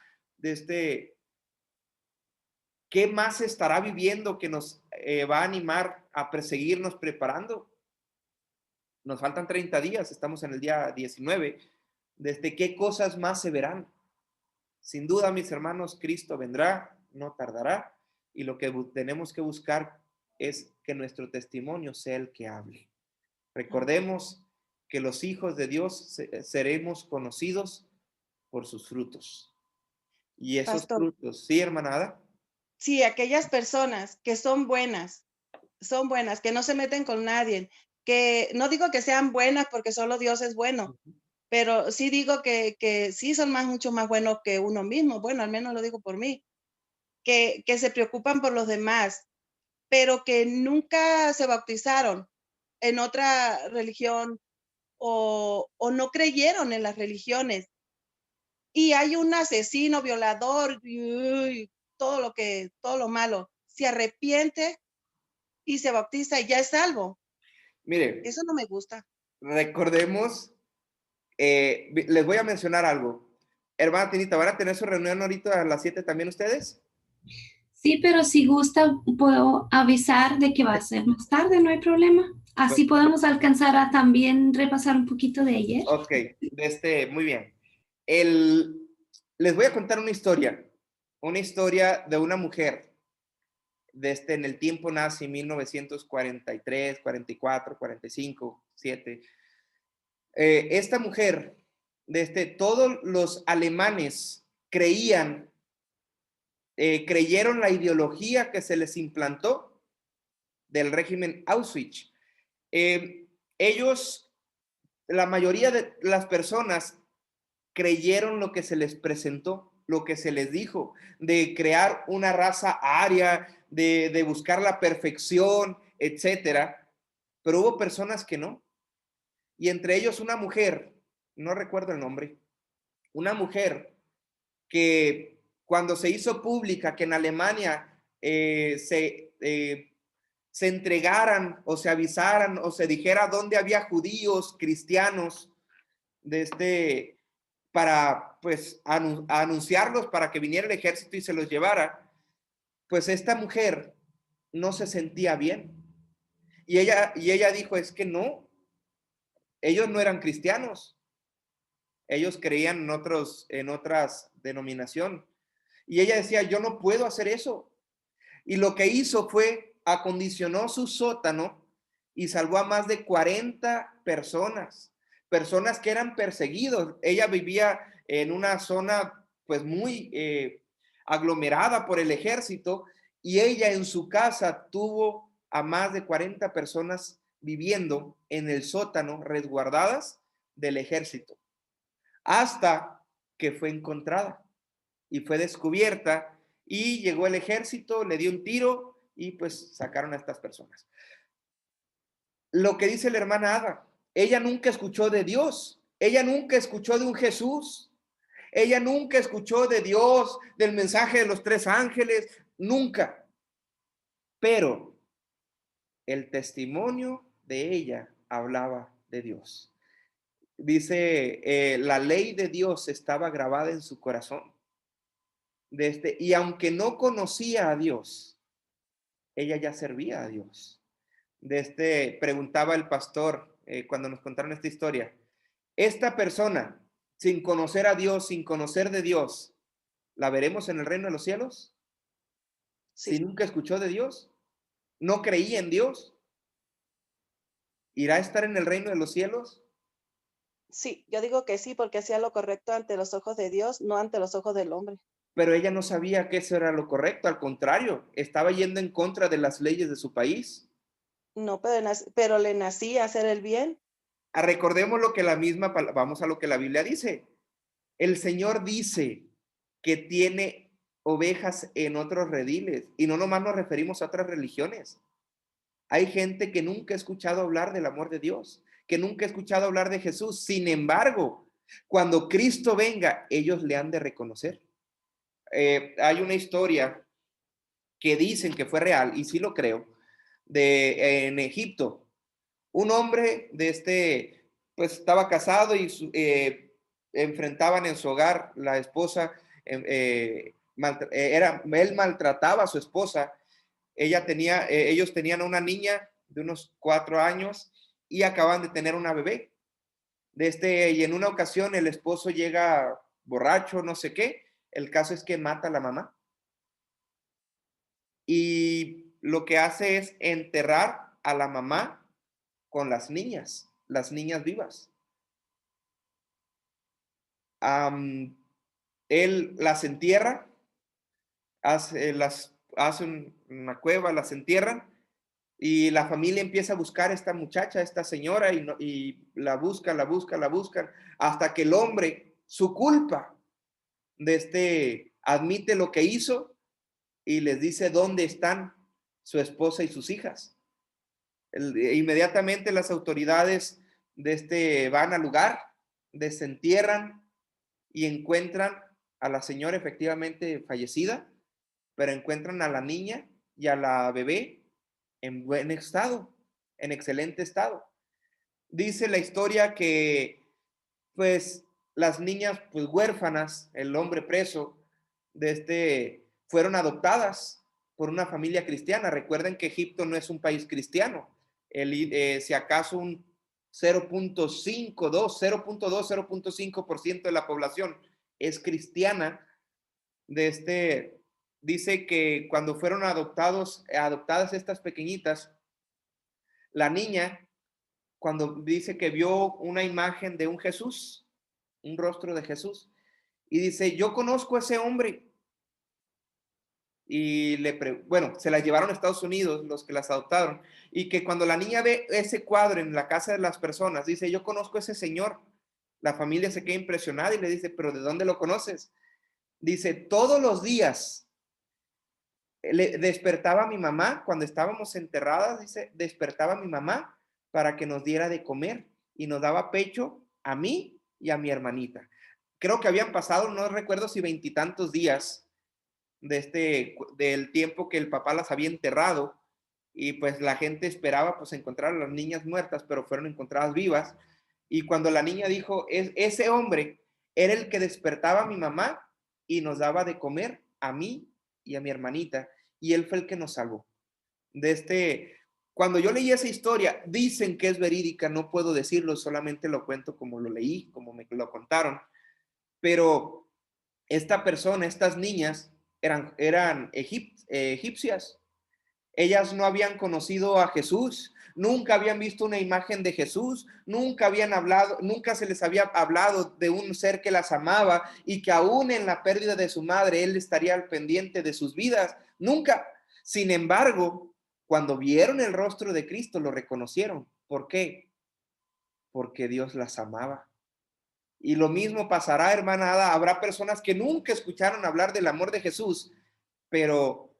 ¿Qué más estará viviendo que nos va a animar a perseguirnos preparando? Nos faltan 30 días, estamos en el día 19. ¿Qué cosas más se verán? Sin duda, mis hermanos, Cristo vendrá, no tardará, y lo que tenemos que buscar es que nuestro testimonio sea el que hable. Recordemos que los hijos de Dios seremos conocidos por sus frutos. Y esos Pastor, frutos, ¿sí, hermana Ada? sí, aquellas personas que son buenas, que no se meten con nadie, que no digo que sean buenas porque solo Dios es bueno, pero sí digo que sí son mucho más buenos que uno mismo. Bueno, al menos lo digo por mí, que se preocupan por los demás, pero que nunca se bautizaron en otra religión o no creyeron en las religiones. Y hay un asesino, violador, todo lo malo, se arrepiente y se bautiza y ya es salvo. Mire, Eso no me gusta. recordemos, les voy a mencionar algo. Hermana Tinita, ¿van a tener su reunión ahorita a las 7 también ustedes? Sí, pero si gusta, puedo avisar de que va a ser más tarde, no hay problema. Así podemos alcanzar a también repasar un poquito de ayer. Ok, muy bien. Les voy a contar una historia de una mujer en el tiempo nazi, 1943, 44, 45, 7. Esta mujer, todos los alemanes creyeron la ideología que se les implantó del régimen Auschwitz. Ellos, la mayoría de las personas creyeron lo que se les presentó, lo que se les dijo, de crear una raza aria, de buscar la perfección, etcétera. Pero hubo personas que no. Y entre ellos una mujer, no recuerdo el nombre, una mujer que cuando se hizo pública que en Alemania se entregaran o se avisaran o se dijera dónde había judíos, cristianos, para pues anunciarlos para que viniera el ejército y se los llevara, pues esta mujer no se sentía bien. Y ella dijo, es que no, ellos no eran cristianos, ellos creían en otras denominación. Y ella decía, yo no puedo hacer eso. Y lo que hizo fue acondicionó su sótano y salvó a más de 40 personas que eran perseguidos. Ella vivía en una zona pues muy aglomerada por el ejército y ella en su casa tuvo a más de 40 personas viviendo en el sótano resguardadas del ejército hasta que fue encontrada y fue descubierta y llegó el ejército, le dio un tiro y pues sacaron a estas personas. Lo que dice la hermana Ada, ella nunca escuchó de Dios, ella nunca escuchó de un Jesús, ella nunca escuchó de Dios, del mensaje de los 3 ángeles, nunca. Pero el testimonio de ella hablaba de Dios. Dice, la ley de Dios estaba grabada en su corazón. Y aunque no conocía a Dios, ella ya servía a Dios. Preguntaba el pastor cuando nos contaron esta historia, esta persona, sin conocer a Dios, sin conocer de Dios, ¿la veremos en el reino de los cielos? Sí. Si nunca escuchó de Dios, no creía en Dios, ¿irá a estar en el reino de los cielos? Sí, yo digo que sí, porque hacía lo correcto ante los ojos de Dios, no ante los ojos del hombre. Pero ella no sabía que eso era lo correcto, al contrario, estaba yendo en contra de las leyes de su país. No, pero le nacía hacer el bien. Recordemos vamos a lo que la Biblia dice. El Señor dice que tiene ovejas en otros rediles y no nomás nos referimos a otras religiones. Hay gente que nunca ha escuchado hablar del amor de Dios, que nunca ha escuchado hablar de Jesús. Sin embargo, cuando Cristo venga, ellos le han de reconocer. Hay una historia que dicen que fue real, y sí lo creo, en Egipto. Un hombre pues estaba casado y enfrentaban en su hogar la esposa, él maltrataba a su esposa. Ellos tenían una niña de unos 4 años y acaban de tener una bebé. Y en una ocasión el esposo llega borracho, no sé qué. El caso es que mata a la mamá. Y lo que hace es enterrar a la mamá con las niñas vivas. Él las entierra, hace una cueva, las entierran, y la familia empieza a buscar a esta muchacha, a esta señora, y la buscan, hasta que el hombre, su culpa admite lo que hizo y les dice dónde están su esposa y sus hijas. Inmediatamente las autoridades van al lugar, desentierran y encuentran a la señora efectivamente fallecida, pero encuentran a la niña y a la bebé en buen estado, en excelente estado. Dice la historia que pues las niñas pues huérfanas, el hombre preso fueron adoptadas por una familia cristiana. Recuerden que Egipto no es un país cristiano. Si acaso un 0.5% de la población es cristiana. Dice que cuando fueron adoptadas estas pequeñitas, la niña, cuando dice que vio una imagen de un Jesús, un rostro de Jesús, y dice, yo conozco a ese hombre. Y se la llevaron a Estados Unidos, los que las adoptaron, y que cuando la niña ve ese cuadro en la casa de las personas, dice, yo conozco a ese señor. La familia se queda impresionada y le dice, ¿pero de dónde lo conoces? Dice, todos los días le despertaba a mi mamá, cuando estábamos enterradas, dice, despertaba a mi mamá para que nos diera de comer y nos daba pecho a mí y a mi hermanita. Creo que habían pasado, no recuerdo si 20 y tantos días del tiempo que el papá las había enterrado, y pues la gente esperaba pues encontrar a las niñas muertas, pero fueron encontradas vivas. Y cuando la niña dijo, ese hombre era el que despertaba a mi mamá y nos daba de comer a mí y a mi hermanita, y él fue el que nos salvó. Cuando yo leí esa historia, dicen que es verídica, no puedo decirlo, solamente lo cuento como lo leí, como me lo contaron, pero esta persona, estas niñas, eran egipcias. Ellas no habían conocido a Jesús, nunca habían visto una imagen de Jesús, nunca se les había hablado de un ser que las amaba y que aún en la pérdida de su madre, él estaría al pendiente de sus vidas. Nunca. Sin embargo, cuando vieron el rostro de Cristo, lo reconocieron. ¿Por qué? Porque Dios las amaba. Y lo mismo pasará, hermana Ada. Habrá personas que nunca escucharon hablar del amor de Jesús, pero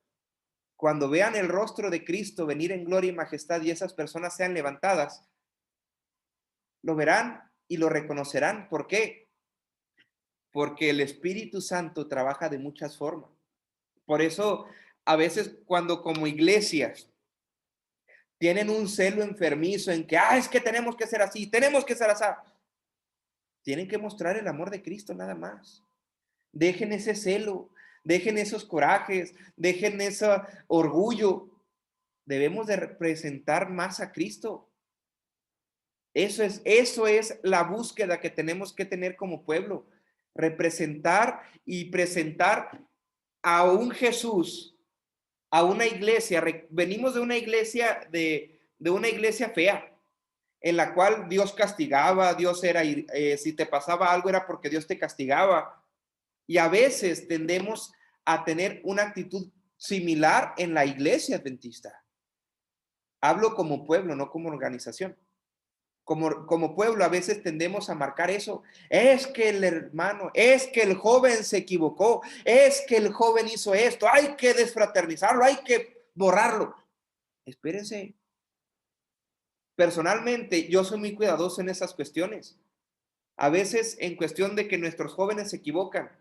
cuando vean el rostro de Cristo venir en gloria y majestad y esas personas sean levantadas, lo verán y lo reconocerán. ¿Por qué? Porque el Espíritu Santo trabaja de muchas formas. Por eso, a veces cuando como iglesias tienen un celo enfermizo en que, es que tenemos que ser así, tenemos que ser así, tienen que mostrar el amor de Cristo nada más. Dejen ese celo, dejen esos corajes, dejen ese orgullo. Debemos de representar más a Cristo. Eso es la búsqueda que tenemos que tener como pueblo. Representar y presentar a un Jesús, a una iglesia. Venimos de una iglesia, de una iglesia fea, en la cual Dios castigaba, si te pasaba algo era porque Dios te castigaba. Y a veces tendemos a tener una actitud similar en la iglesia adventista. Hablo como pueblo, no como organización. Como pueblo a veces tendemos a marcar eso. Es que el hermano, es que el joven se equivocó, es que el joven hizo esto, hay que desfraternizarlo, hay que borrarlo. Espérense. Personalmente, yo soy muy cuidadoso en esas cuestiones. A veces en cuestión de que nuestros jóvenes se equivocan.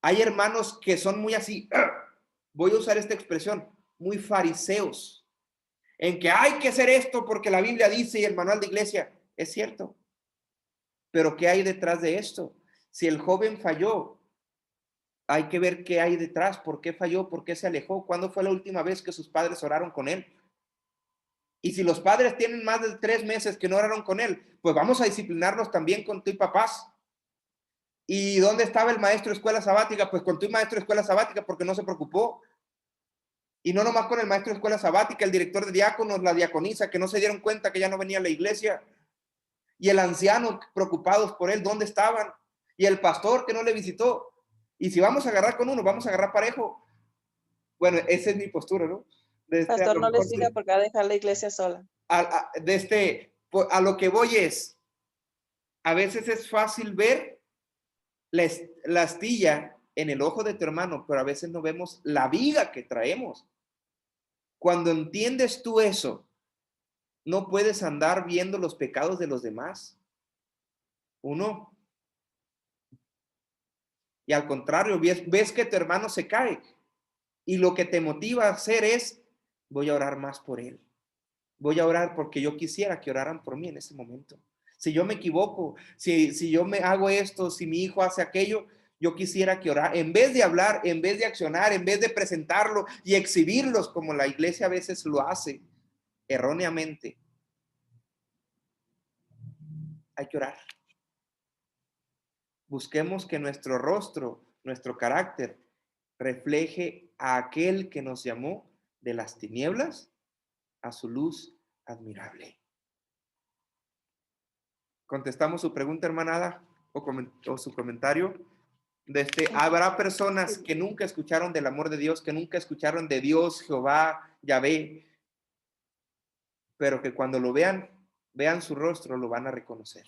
Hay hermanos que son muy así, voy a usar esta expresión, muy fariseos. en que hay que hacer esto porque la Biblia dice y el manual de iglesia. Es cierto. Pero ¿qué hay detrás de esto? Si el joven falló, hay que ver qué hay detrás, por qué falló, por qué se alejó, cuándo fue la última vez que sus padres oraron con él. Y si los padres tienen más de 3 meses que no oraron con él, pues vamos a disciplinarlos también con tu papás. ¿Y dónde estaba el maestro de escuela sabática? Pues con tu maestro de escuela sabática, porque no se preocupó. Y no nomás con el maestro de escuela sabática, el director de diáconos, la diaconisa, que no se dieron cuenta que ya no venía a la iglesia. Y el anciano, preocupados por él, ¿dónde estaban? Y el pastor que no le visitó. Y si vamos a agarrar con uno, vamos a agarrar parejo. Bueno, esa es mi postura, ¿no? A Pastor, lo no le mejor siga porque va a dejar la iglesia sola. a lo que voy es, a veces es fácil ver la astilla en el ojo de tu hermano, pero a veces no vemos la viga que traemos. Cuando entiendes tú eso, no puedes andar viendo los pecados de los demás. Uno. Y al contrario, ves que tu hermano se cae y lo que te motiva a hacer es, voy a orar más por él. Voy a orar porque yo quisiera que oraran por mí en ese momento. Si yo me equivoco, si yo me hago esto, si mi hijo hace aquello, yo quisiera que orar, en vez de hablar, en vez de accionar, en vez de presentarlo y exhibirlos como la iglesia a veces lo hace erróneamente, hay que orar. Busquemos que nuestro rostro, nuestro carácter, refleje a aquel que nos llamó de las tinieblas a su luz admirable. ¿Contestamos su pregunta, hermanada, o su comentario? Habrá personas que nunca escucharon del amor de Dios, que nunca escucharon de Dios, Jehová, Yahvé, pero que cuando lo vean su rostro, lo van a reconocer.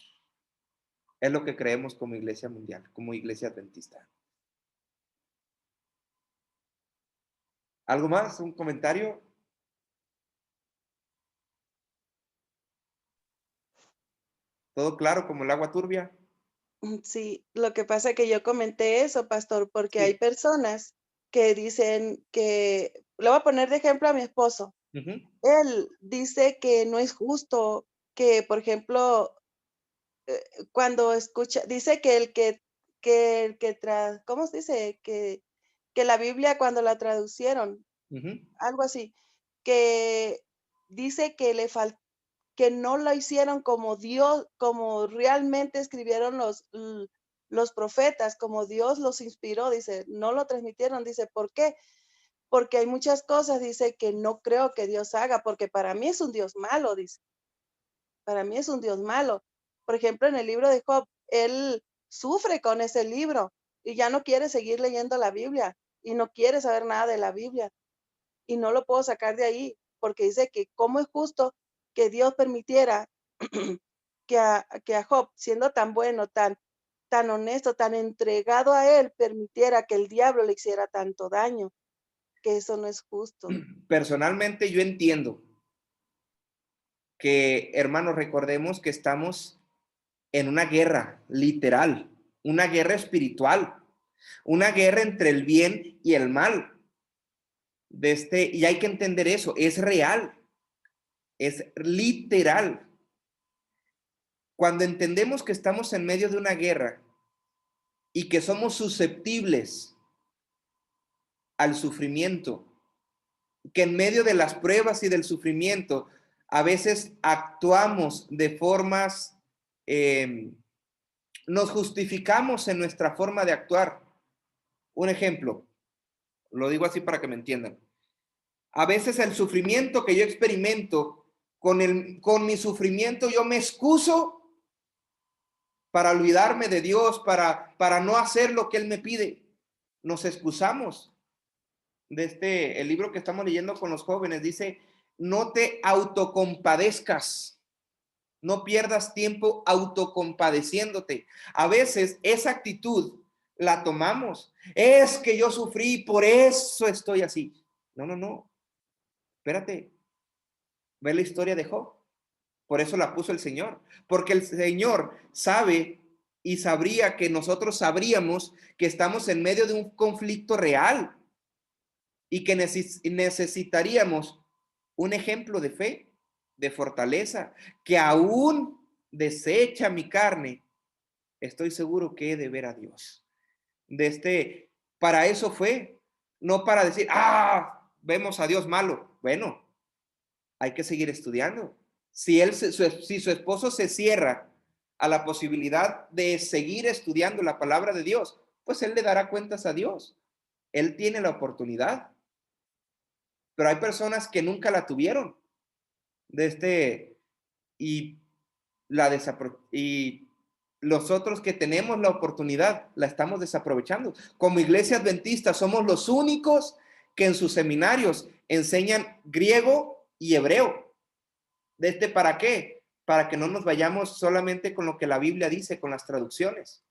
Es lo que creemos como iglesia mundial, como iglesia adventista. ¿Algo más? ¿Un comentario? ¿Todo claro como el agua turbia? Sí, lo que pasa es que yo comenté eso, pastor, porque Sí. hay personas que dicen que, le voy a poner de ejemplo a mi esposo. Él dice que no es justo que, por ejemplo, cuando escucha, dice que ¿cómo se dice? Que la Biblia cuando la traducieron, algo así, que dice que que no lo hicieron como Dios, como realmente escribieron los profetas, como Dios los inspiró, dice, no lo transmitieron, dice, ¿por qué? Porque hay muchas cosas, dice, que no creo que Dios haga, porque para mí es un Dios malo, dice, para mí es un Dios malo. Por ejemplo, en el libro de Job, él sufre con ese libro y ya no quiere seguir leyendo la Biblia y no quiere saber nada de la Biblia y no lo puedo sacar de ahí porque dice que cómo es justo que Dios permitiera que a Job, siendo tan bueno, tan honesto, tan entregado a él, permitiera que el diablo le hiciera tanto daño, que eso no es justo. Personalmente yo entiendo que, hermanos, recordemos que estamos en una guerra literal, una guerra espiritual, una guerra entre el bien y el mal. Y hay que entender eso, es real, es literal. Cuando entendemos que estamos en medio de una guerra y que somos susceptibles al sufrimiento, que en medio de las pruebas y del sufrimiento a veces actuamos de formas, nos justificamos en nuestra forma de actuar. Un ejemplo, lo digo así para que me entiendan. A veces el sufrimiento que yo experimento, con mi sufrimiento yo me excuso para olvidarme de Dios, para no hacer lo que Él me pide. Nos excusamos. El libro que estamos leyendo con los jóvenes dice, no te autocompadezcas, no pierdas tiempo autocompadeciéndote. A veces esa actitud la tomamos. Es que yo sufrí, por eso estoy así. No. Espérate. Ve la historia de Job. Por eso la puso el Señor. Porque el Señor sabe y sabría que nosotros sabríamos que estamos en medio de un conflicto real y que necesitaríamos un ejemplo de fe, de fortaleza, que aún desecha mi carne, estoy seguro que he de ver a Dios. Para eso fue, no para decir, vemos a Dios malo. Bueno, hay que seguir estudiando. Si su esposo se cierra a la posibilidad de seguir estudiando la palabra de Dios, pues él le dará cuentas a Dios. Él tiene la oportunidad. Pero hay personas que nunca la tuvieron. Y y los otros que tenemos la oportunidad la estamos desaprovechando. Como iglesia adventista somos los únicos que en sus seminarios enseñan griego y hebreo. ¿Para qué? Para que no nos vayamos solamente con lo que la Biblia dice, con las traducciones.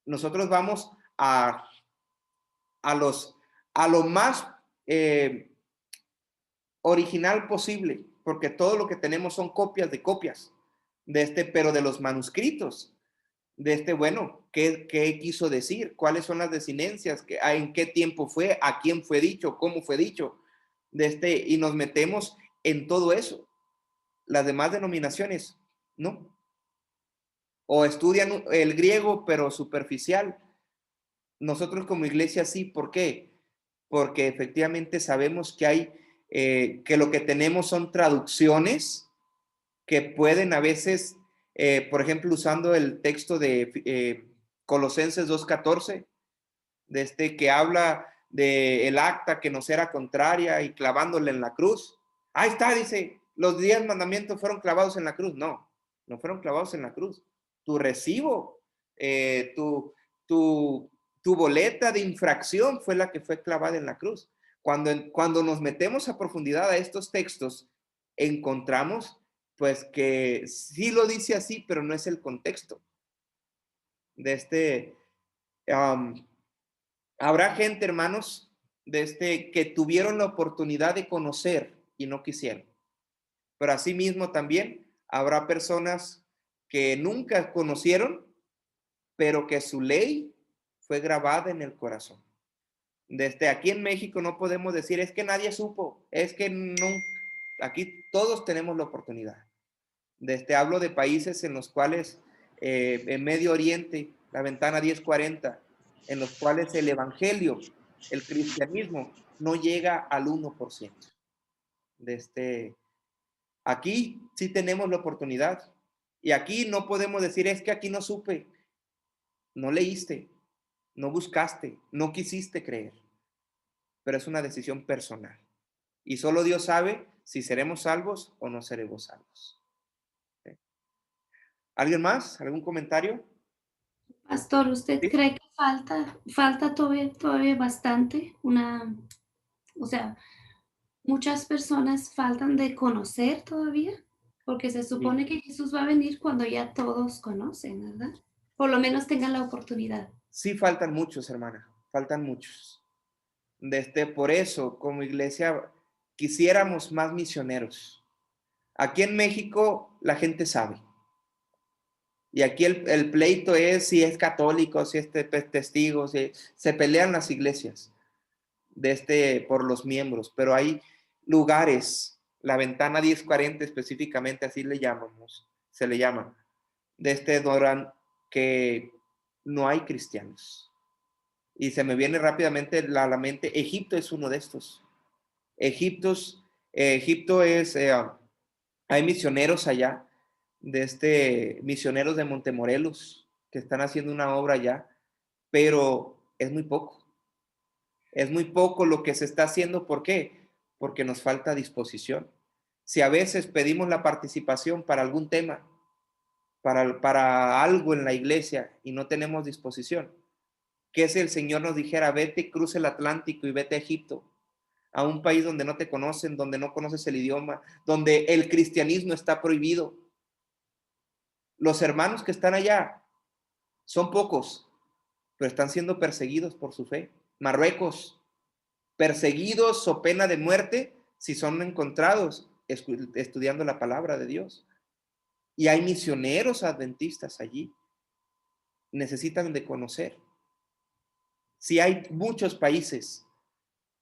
Nosotros vamos a lo más original posible, porque todo lo que tenemos son copias de copias, pero de los manuscritos, ¿qué quiso decir? ¿Cuáles son las desinencias? ¿En qué tiempo fue? ¿A quién fue dicho? ¿Cómo fue dicho? Y nos metemos en todo eso. Las demás denominaciones, ¿no? O estudian el griego, pero superficial. Nosotros como iglesia sí, ¿por qué? Porque efectivamente sabemos que lo que tenemos son traducciones que pueden a veces, por ejemplo, usando el texto de Colosenses 2:14, que habla del acta que nos era contraria y clavándole en la cruz. Ahí está, dice, los 10 mandamientos fueron clavados en la cruz. No, no fueron clavados en la cruz. Tu recibo, tu boleta de infracción fue la que fue clavada en la cruz. Cuando nos metemos a profundidad a estos textos, encontramos pues que sí lo dice así, pero no es el contexto. Habrá gente, hermanos, que tuvieron la oportunidad de conocer y no quisieron. Pero asimismo también habrá personas que nunca conocieron, pero que su ley fue grabada en el corazón. Aquí en México no podemos decir, es que nadie supo, es que no. Aquí todos tenemos la oportunidad. Hablo de países en los cuales, en Medio Oriente, la ventana 1040, en los cuales el evangelio, el cristianismo, no llega al 1%. Aquí sí tenemos la oportunidad. Y aquí no podemos decir, es que aquí no supe, no leíste, no buscaste, no quisiste creer. Pero es una decisión personal. Y solo Dios sabe si seremos salvos o no seremos salvos. ¿Alguien más? ¿Algún comentario? Pastor, ¿usted ¿Sí? cree que falta todavía bastante? O sea, muchas personas faltan de conocer todavía, porque se supone que Jesús va a venir cuando ya todos conocen, ¿verdad? Por lo menos tengan la oportunidad. Sí, faltan muchos, hermana, faltan muchos. Por eso, como iglesia, quisiéramos más misioneros. Aquí en México, la gente sabe. Y aquí el pleito es si es católico, si es testigo, se pelean las iglesias por los miembros, pero hay lugares, la ventana 1040 específicamente, así se le llama, Doran, que no hay cristianos. Y se me viene rápidamente a la mente, Egipto es uno de estos. Egipto es, hay misioneros allá, misioneros de Montemorelos, que están haciendo una obra allá, pero es muy poco. Es muy poco lo que se está haciendo. ¿Por qué? Porque nos falta disposición. Si a veces pedimos la participación para algún tema, para algo en la iglesia y no tenemos disposición, que si el Señor nos dijera, vete, cruza el Atlántico y vete a Egipto, a un país donde no te conocen, donde no conoces el idioma, donde el cristianismo está prohibido. Los hermanos que están allá son pocos, pero están siendo perseguidos por su fe. Marruecos, perseguidos o pena de muerte si son encontrados estudiando la palabra de Dios. Y hay misioneros adventistas allí. Necesitan de conocer. Sí hay muchos países,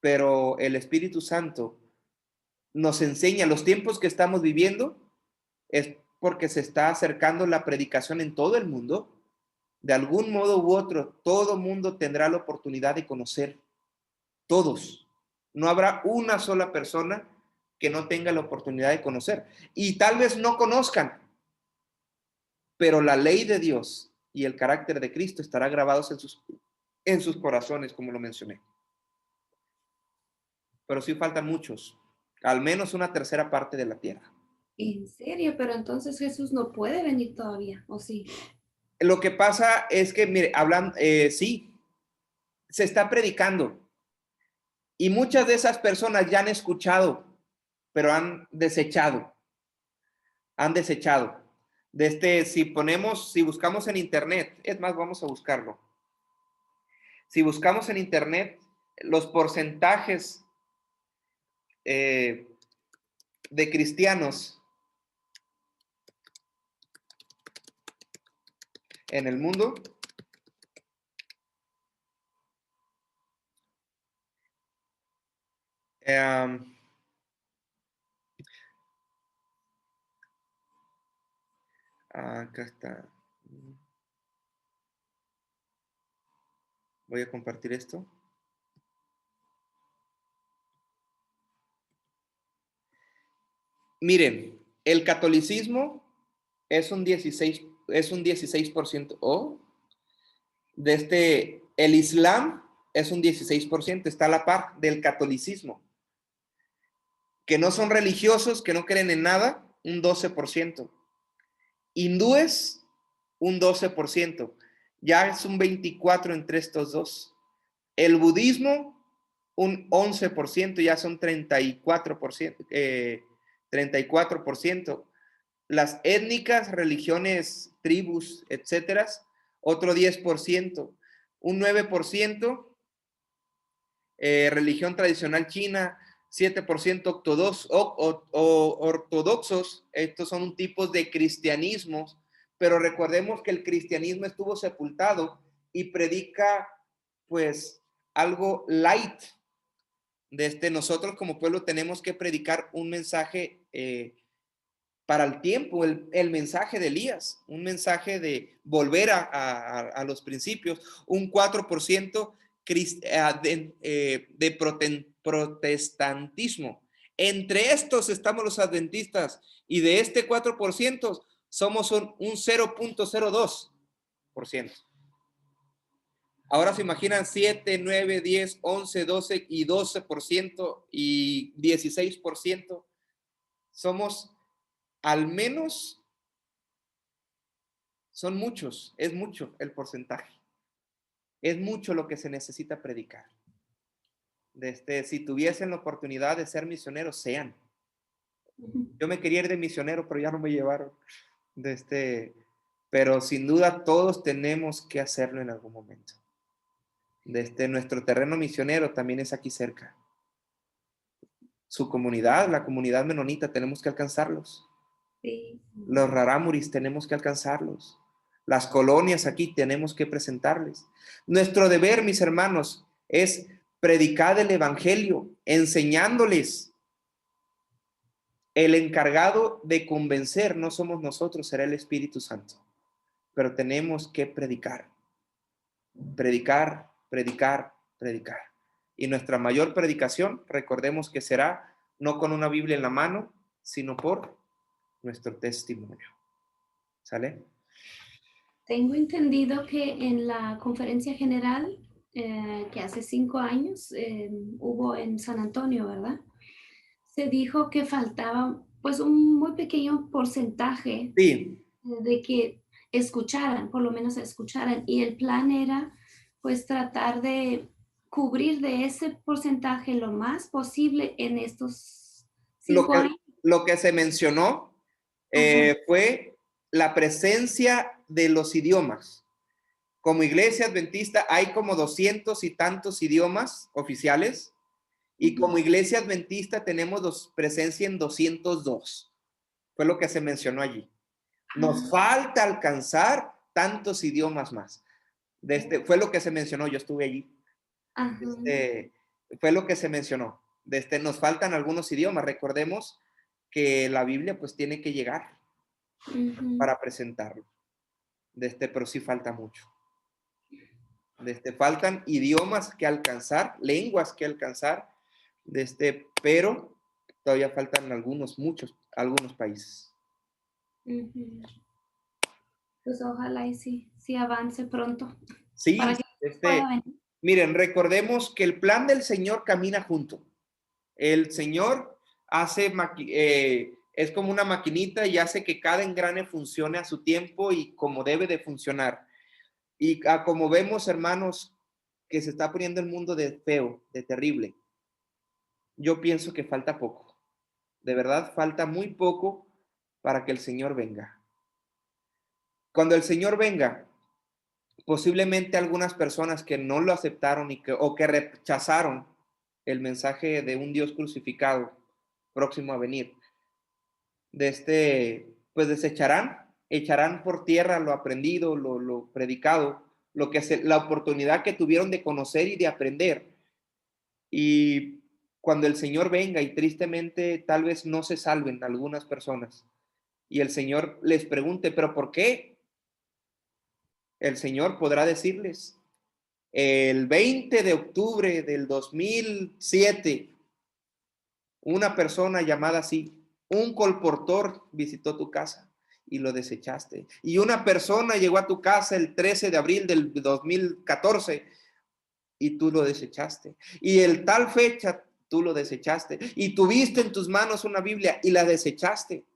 pero el Espíritu Santo nos enseña los tiempos que estamos viviendo, es porque se está acercando la predicación en todo el mundo. De algún modo u otro, todo mundo tendrá la oportunidad de conocer. Todos. No habrá una sola persona que no tenga la oportunidad de conocer. Y tal vez no conozcan, pero la ley de Dios y el carácter de Cristo estará grabados en sus corazones, como lo mencioné. Pero sí faltan muchos, al menos una tercera parte de la tierra. ¿En serio? Pero entonces Jesús no puede venir todavía, ¿o sí? Lo que pasa es que, mire, hablan, sí, se está predicando. Y muchas de esas personas ya han escuchado, pero han desechado. Han desechado. Si buscamos en internet, es más, vamos a buscarlo. Si buscamos en internet los porcentajes de cristianos en el mundo, acá está. Voy a compartir esto. Miren, el catolicismo es un 16%, el Islam es un 16%, está a la par del catolicismo. Que no son religiosos, que no creen en nada, un 12%. Hindúes, un 12%. Ya es un 24% entre estos dos. El budismo, un 11%, ya son 34%. 34%. Las étnicas, religiones, tribus, etcétera, otro 10%. Un 9%, religión tradicional china, 7% ortodoxos. Estos son un tipo de cristianismo, pero recordemos que el cristianismo estuvo sepultado y predica pues algo light. Nosotros como pueblo tenemos que predicar un mensaje para el tiempo, el mensaje de Elías, un mensaje de volver a los principios, un 4% de protestantismo. Entre estos estamos los adventistas y de este 4% somos un 0.02%. Ahora se imaginan 7, 9, 10, 11, 12 y 12% y 16%. Somos al menos, son muchos, es mucho el porcentaje. Es mucho lo que se necesita predicar. Si tuviesen la oportunidad de ser misioneros, sean. Yo me quería ir de misionero, pero ya no me llevaron. Pero sin duda todos tenemos que hacerlo en algún momento. Nuestro terreno misionero también es aquí cerca. Su comunidad, la comunidad menonita, tenemos que alcanzarlos. Sí. Los rarámuris tenemos que alcanzarlos. Las colonias aquí tenemos que presentarles. Nuestro deber, mis hermanos, es predicar el evangelio, enseñándoles. El encargado de convencer no somos nosotros, será el Espíritu Santo. Pero tenemos que predicar. Predicar, predicar, predicar. Y nuestra mayor predicación, recordemos que será no con una Biblia en la mano, sino por nuestro testimonio. ¿Sale? Tengo entendido que en la conferencia general que hace 5 años hubo en San Antonio, ¿verdad? Se dijo que faltaba pues un muy pequeño porcentaje Sí. de que escucharan, por lo menos escucharan, y el plan era pues tratar de cubrir de ese porcentaje lo más posible en estos 5 años. Lo que se mencionó fue la presencia de los idiomas. Como iglesia adventista hay como 200 y tantos idiomas oficiales y como iglesia adventista tenemos presencia en 202. Fue lo que se mencionó allí. Nos falta alcanzar tantos idiomas más. Fue lo que se mencionó, yo estuve allí. Fue lo que se mencionó. Nos faltan algunos idiomas. Recordemos que la Biblia pues tiene que llegar para presentarlo. Pero sí falta mucho. Faltan idiomas que alcanzar, lenguas que alcanzar, pero todavía faltan algunos países. Pues ojalá y sí avance pronto. Sí, para que pueda venir. miren, recordemos que el plan del Señor camina junto. El Señor es como una maquinita y hace que cada engrane funcione a su tiempo y como debe de funcionar. Y como vemos, hermanos, que se está poniendo el mundo de feo, de terrible, yo pienso que falta poco. De verdad, falta muy poco para que el Señor venga. Cuando el Señor venga, posiblemente algunas personas que no lo aceptaron o que rechazaron el mensaje de un Dios crucificado próximo a venir, pues echarán por tierra lo aprendido, lo predicado, la oportunidad que tuvieron de conocer y de aprender. Y cuando el Señor venga, y tristemente tal vez no se salven algunas personas, y el Señor les pregunte, ¿pero por qué? El Señor podrá decirles, el 20 de octubre del 2007, una persona llamada así, un colportor visitó tu casa y lo desechaste. Y una persona llegó a tu casa el 13 de abril del 2014 y tú lo desechaste. Y el tal fecha tú lo desechaste. Y tuviste en tus manos una Biblia y la desechaste.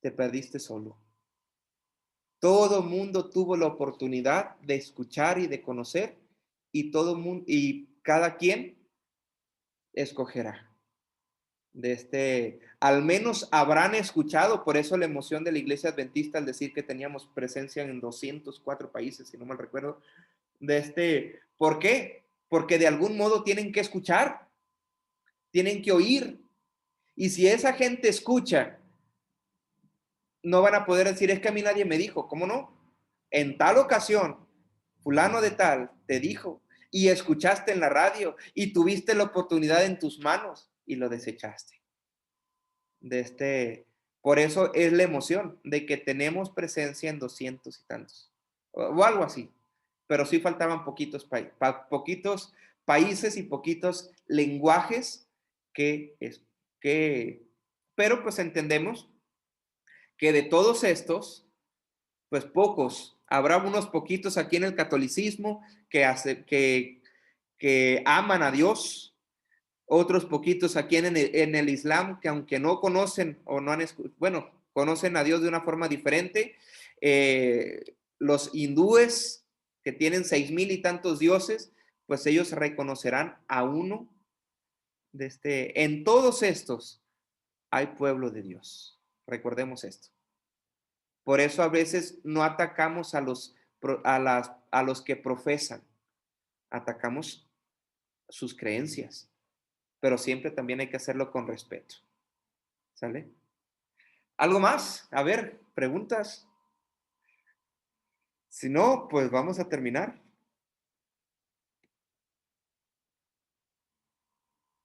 Te perdiste solo. Todo mundo tuvo la oportunidad de escuchar y de conocer y cada quien escogerá. Al menos habrán escuchado, por eso la emoción de la Iglesia Adventista al decir que teníamos presencia en 204 países, si no mal recuerdo, ¿por qué? Porque de algún modo tienen que escuchar, tienen que oír, y si esa gente escucha, no van a poder decir, es que a mí nadie me dijo. ¿Cómo no? En tal ocasión, fulano de tal te dijo, y escuchaste en la radio, y tuviste la oportunidad en tus manos, y lo desechaste. Por eso es la emoción de que tenemos presencia en 200 y tantos, o algo así, pero sí faltaban poquitos países y poquitos lenguajes pero pues entendemos que de todos estos, pues habrá unos poquitos aquí en el catolicismo que aman a Dios, otros poquitos aquí en el Islam que aunque no conocen o no han conocen a Dios de una forma diferente. Los hindúes que tienen 6,000 y tantos dioses, pues ellos reconocerán a uno en todos estos hay pueblo de Dios. Recordemos esto. Por eso a veces no atacamos a los que profesan, atacamos sus creencias, pero siempre también hay que hacerlo con respeto. ¿Sale? ¿Algo más? A ver, preguntas. Si no, pues vamos a terminar.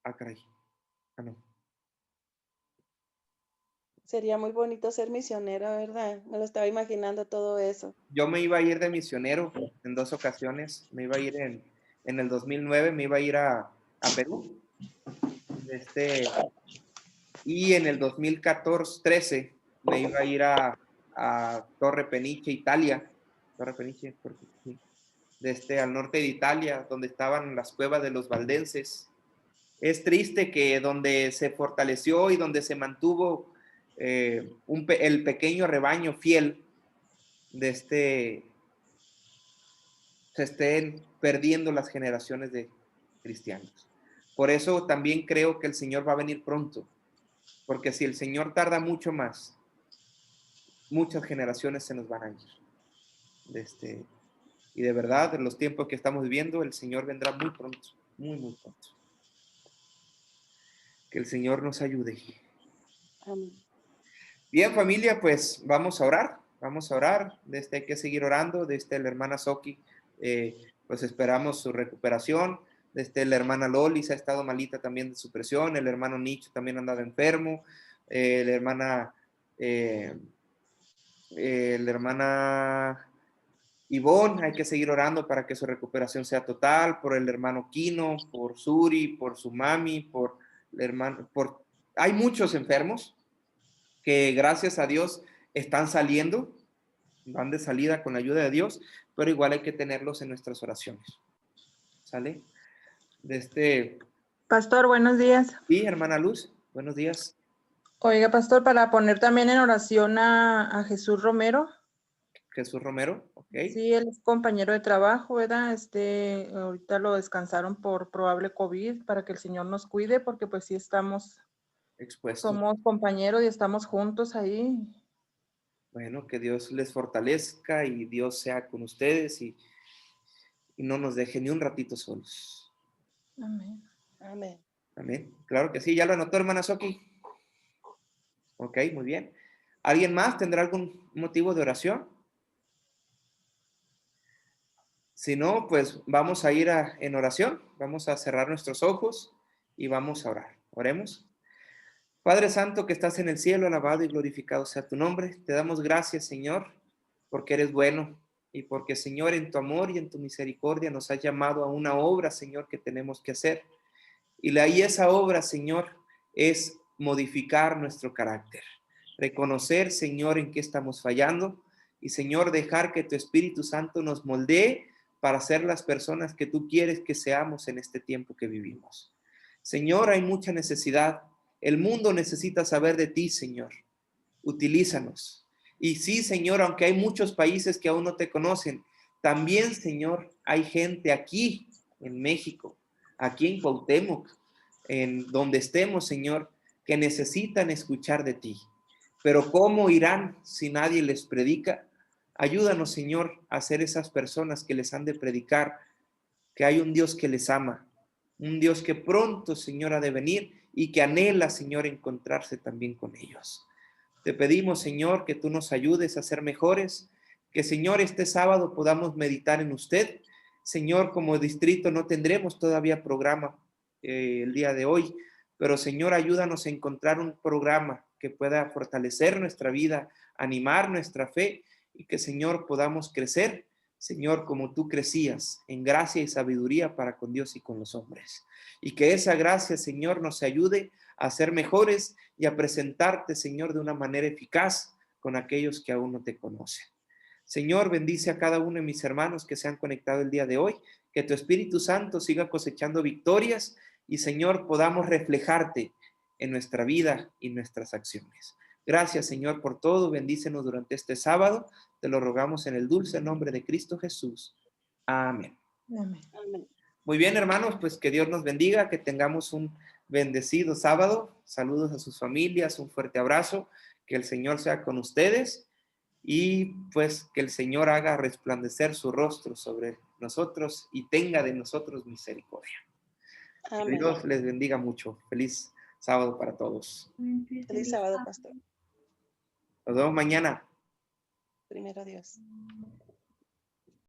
Ah, caray. Ah, no. Sería muy bonito ser misionero, ¿verdad? Me lo estaba imaginando todo eso. Yo me iba a ir de misionero en 2 ocasiones. Me iba a ir en el 2009, me iba a ir a Perú. Y en el 2013 me iba a ir a Torre Peniche, Italia. Torre Peniche, sí. Al norte de Italia, donde estaban las cuevas de los valdenses. Es triste que donde se fortaleció y donde se mantuvo el pequeño rebaño fiel se estén perdiendo las generaciones de cristianos. Por eso también creo que el Señor va a venir pronto, porque si el Señor tarda mucho más, muchas generaciones se nos van a ir. Y de verdad, en los tiempos que estamos viviendo, el Señor vendrá muy pronto, muy, muy pronto. Que el Señor nos ayude. Amén. Bien, familia, pues vamos a orar. Vamos a orar. Hay que seguir orando. La hermana Soki, pues esperamos su recuperación. La hermana Lolis ha estado malita también de su presión, el hermano Nicho también ha andado enfermo, la hermana Ivonne, hay que seguir orando para que su recuperación sea total, por el hermano Kino, por Suri, por su mami, por el hermano, hay muchos enfermos que gracias a Dios están saliendo, van de salida con la ayuda de Dios, pero igual hay que tenerlos en nuestras oraciones. ¿Sale? Pastor, buenos días. Sí, hermana Luz, buenos días. Oiga, pastor, para poner también en oración a Jesús Romero. Jesús Romero, ok. Sí, él es compañero de trabajo, ¿verdad? Ahorita lo descansaron por probable COVID, para que el Señor nos cuide, porque pues sí estamos Expuestos. somos compañeros y estamos juntos ahí. Bueno, que Dios les fortalezca y Dios sea con ustedes y no nos deje ni un ratito solos. Amén. Amén. Amén. Claro que sí. ¿Ya lo anotó, hermana Soki? Ok, muy bien. ¿Alguien más tendrá algún motivo de oración? Si no, pues vamos a ir en oración. Vamos a cerrar nuestros ojos y vamos a orar. Oremos. Padre Santo que estás en el cielo, alabado y glorificado sea tu nombre. Te damos gracias, Señor, porque eres bueno y porque, Señor, en tu amor y en tu misericordia nos has llamado a una obra, Señor, que tenemos que hacer. Y esa obra, Señor, es modificar nuestro carácter. Reconocer, Señor, en qué estamos fallando y, Señor, dejar que tu Espíritu Santo nos moldee para ser las personas que tú quieres que seamos en este tiempo que vivimos. Señor, hay mucha necesidad. El mundo necesita saber de ti, Señor. Utilízanos. Y sí, Señor, aunque hay muchos países que aún no te conocen, también, Señor, hay gente aquí en México, aquí en Cuauhtémoc, en donde estemos, Señor, que necesitan escuchar de ti. Pero ¿cómo irán si nadie les predica? Ayúdanos, Señor, a ser esas personas que les han de predicar que hay un Dios que les ama, un Dios que pronto, Señor, ha de venir y que anhela, Señor, encontrarse también con ellos. Te pedimos, Señor, que tú nos ayudes a ser mejores, que, Señor, este sábado podamos meditar en usted. Señor, como distrito no tendremos todavía programa el día de hoy, pero, Señor, ayúdanos a encontrar un programa que pueda fortalecer nuestra vida, animar nuestra fe y que, Señor, podamos crecer, Señor, como tú crecías, en gracia y sabiduría para con Dios y con los hombres. Y que esa gracia, Señor, nos ayude a ser mejores y a presentarte, Señor, de una manera eficaz con aquellos que aún no te conocen. Señor, bendice a cada uno de mis hermanos que se han conectado el día de hoy, que tu Espíritu Santo siga cosechando victorias y, Señor, podamos reflejarte en nuestra vida y nuestras acciones. Gracias, Señor, por todo. Bendícenos durante este sábado. Te lo rogamos en el dulce nombre de Cristo Jesús. Amén. Amén. Amén. Muy bien, hermanos, pues que Dios nos bendiga, que tengamos un bendecido sábado. Saludos a sus familias, un fuerte abrazo, que el Señor sea con ustedes y pues que el Señor haga resplandecer su rostro sobre nosotros y tenga de nosotros misericordia. Que Amén. Dios les bendiga mucho. Feliz sábado para todos. Feliz sábado, pastor. Nos vemos mañana. Primero Dios.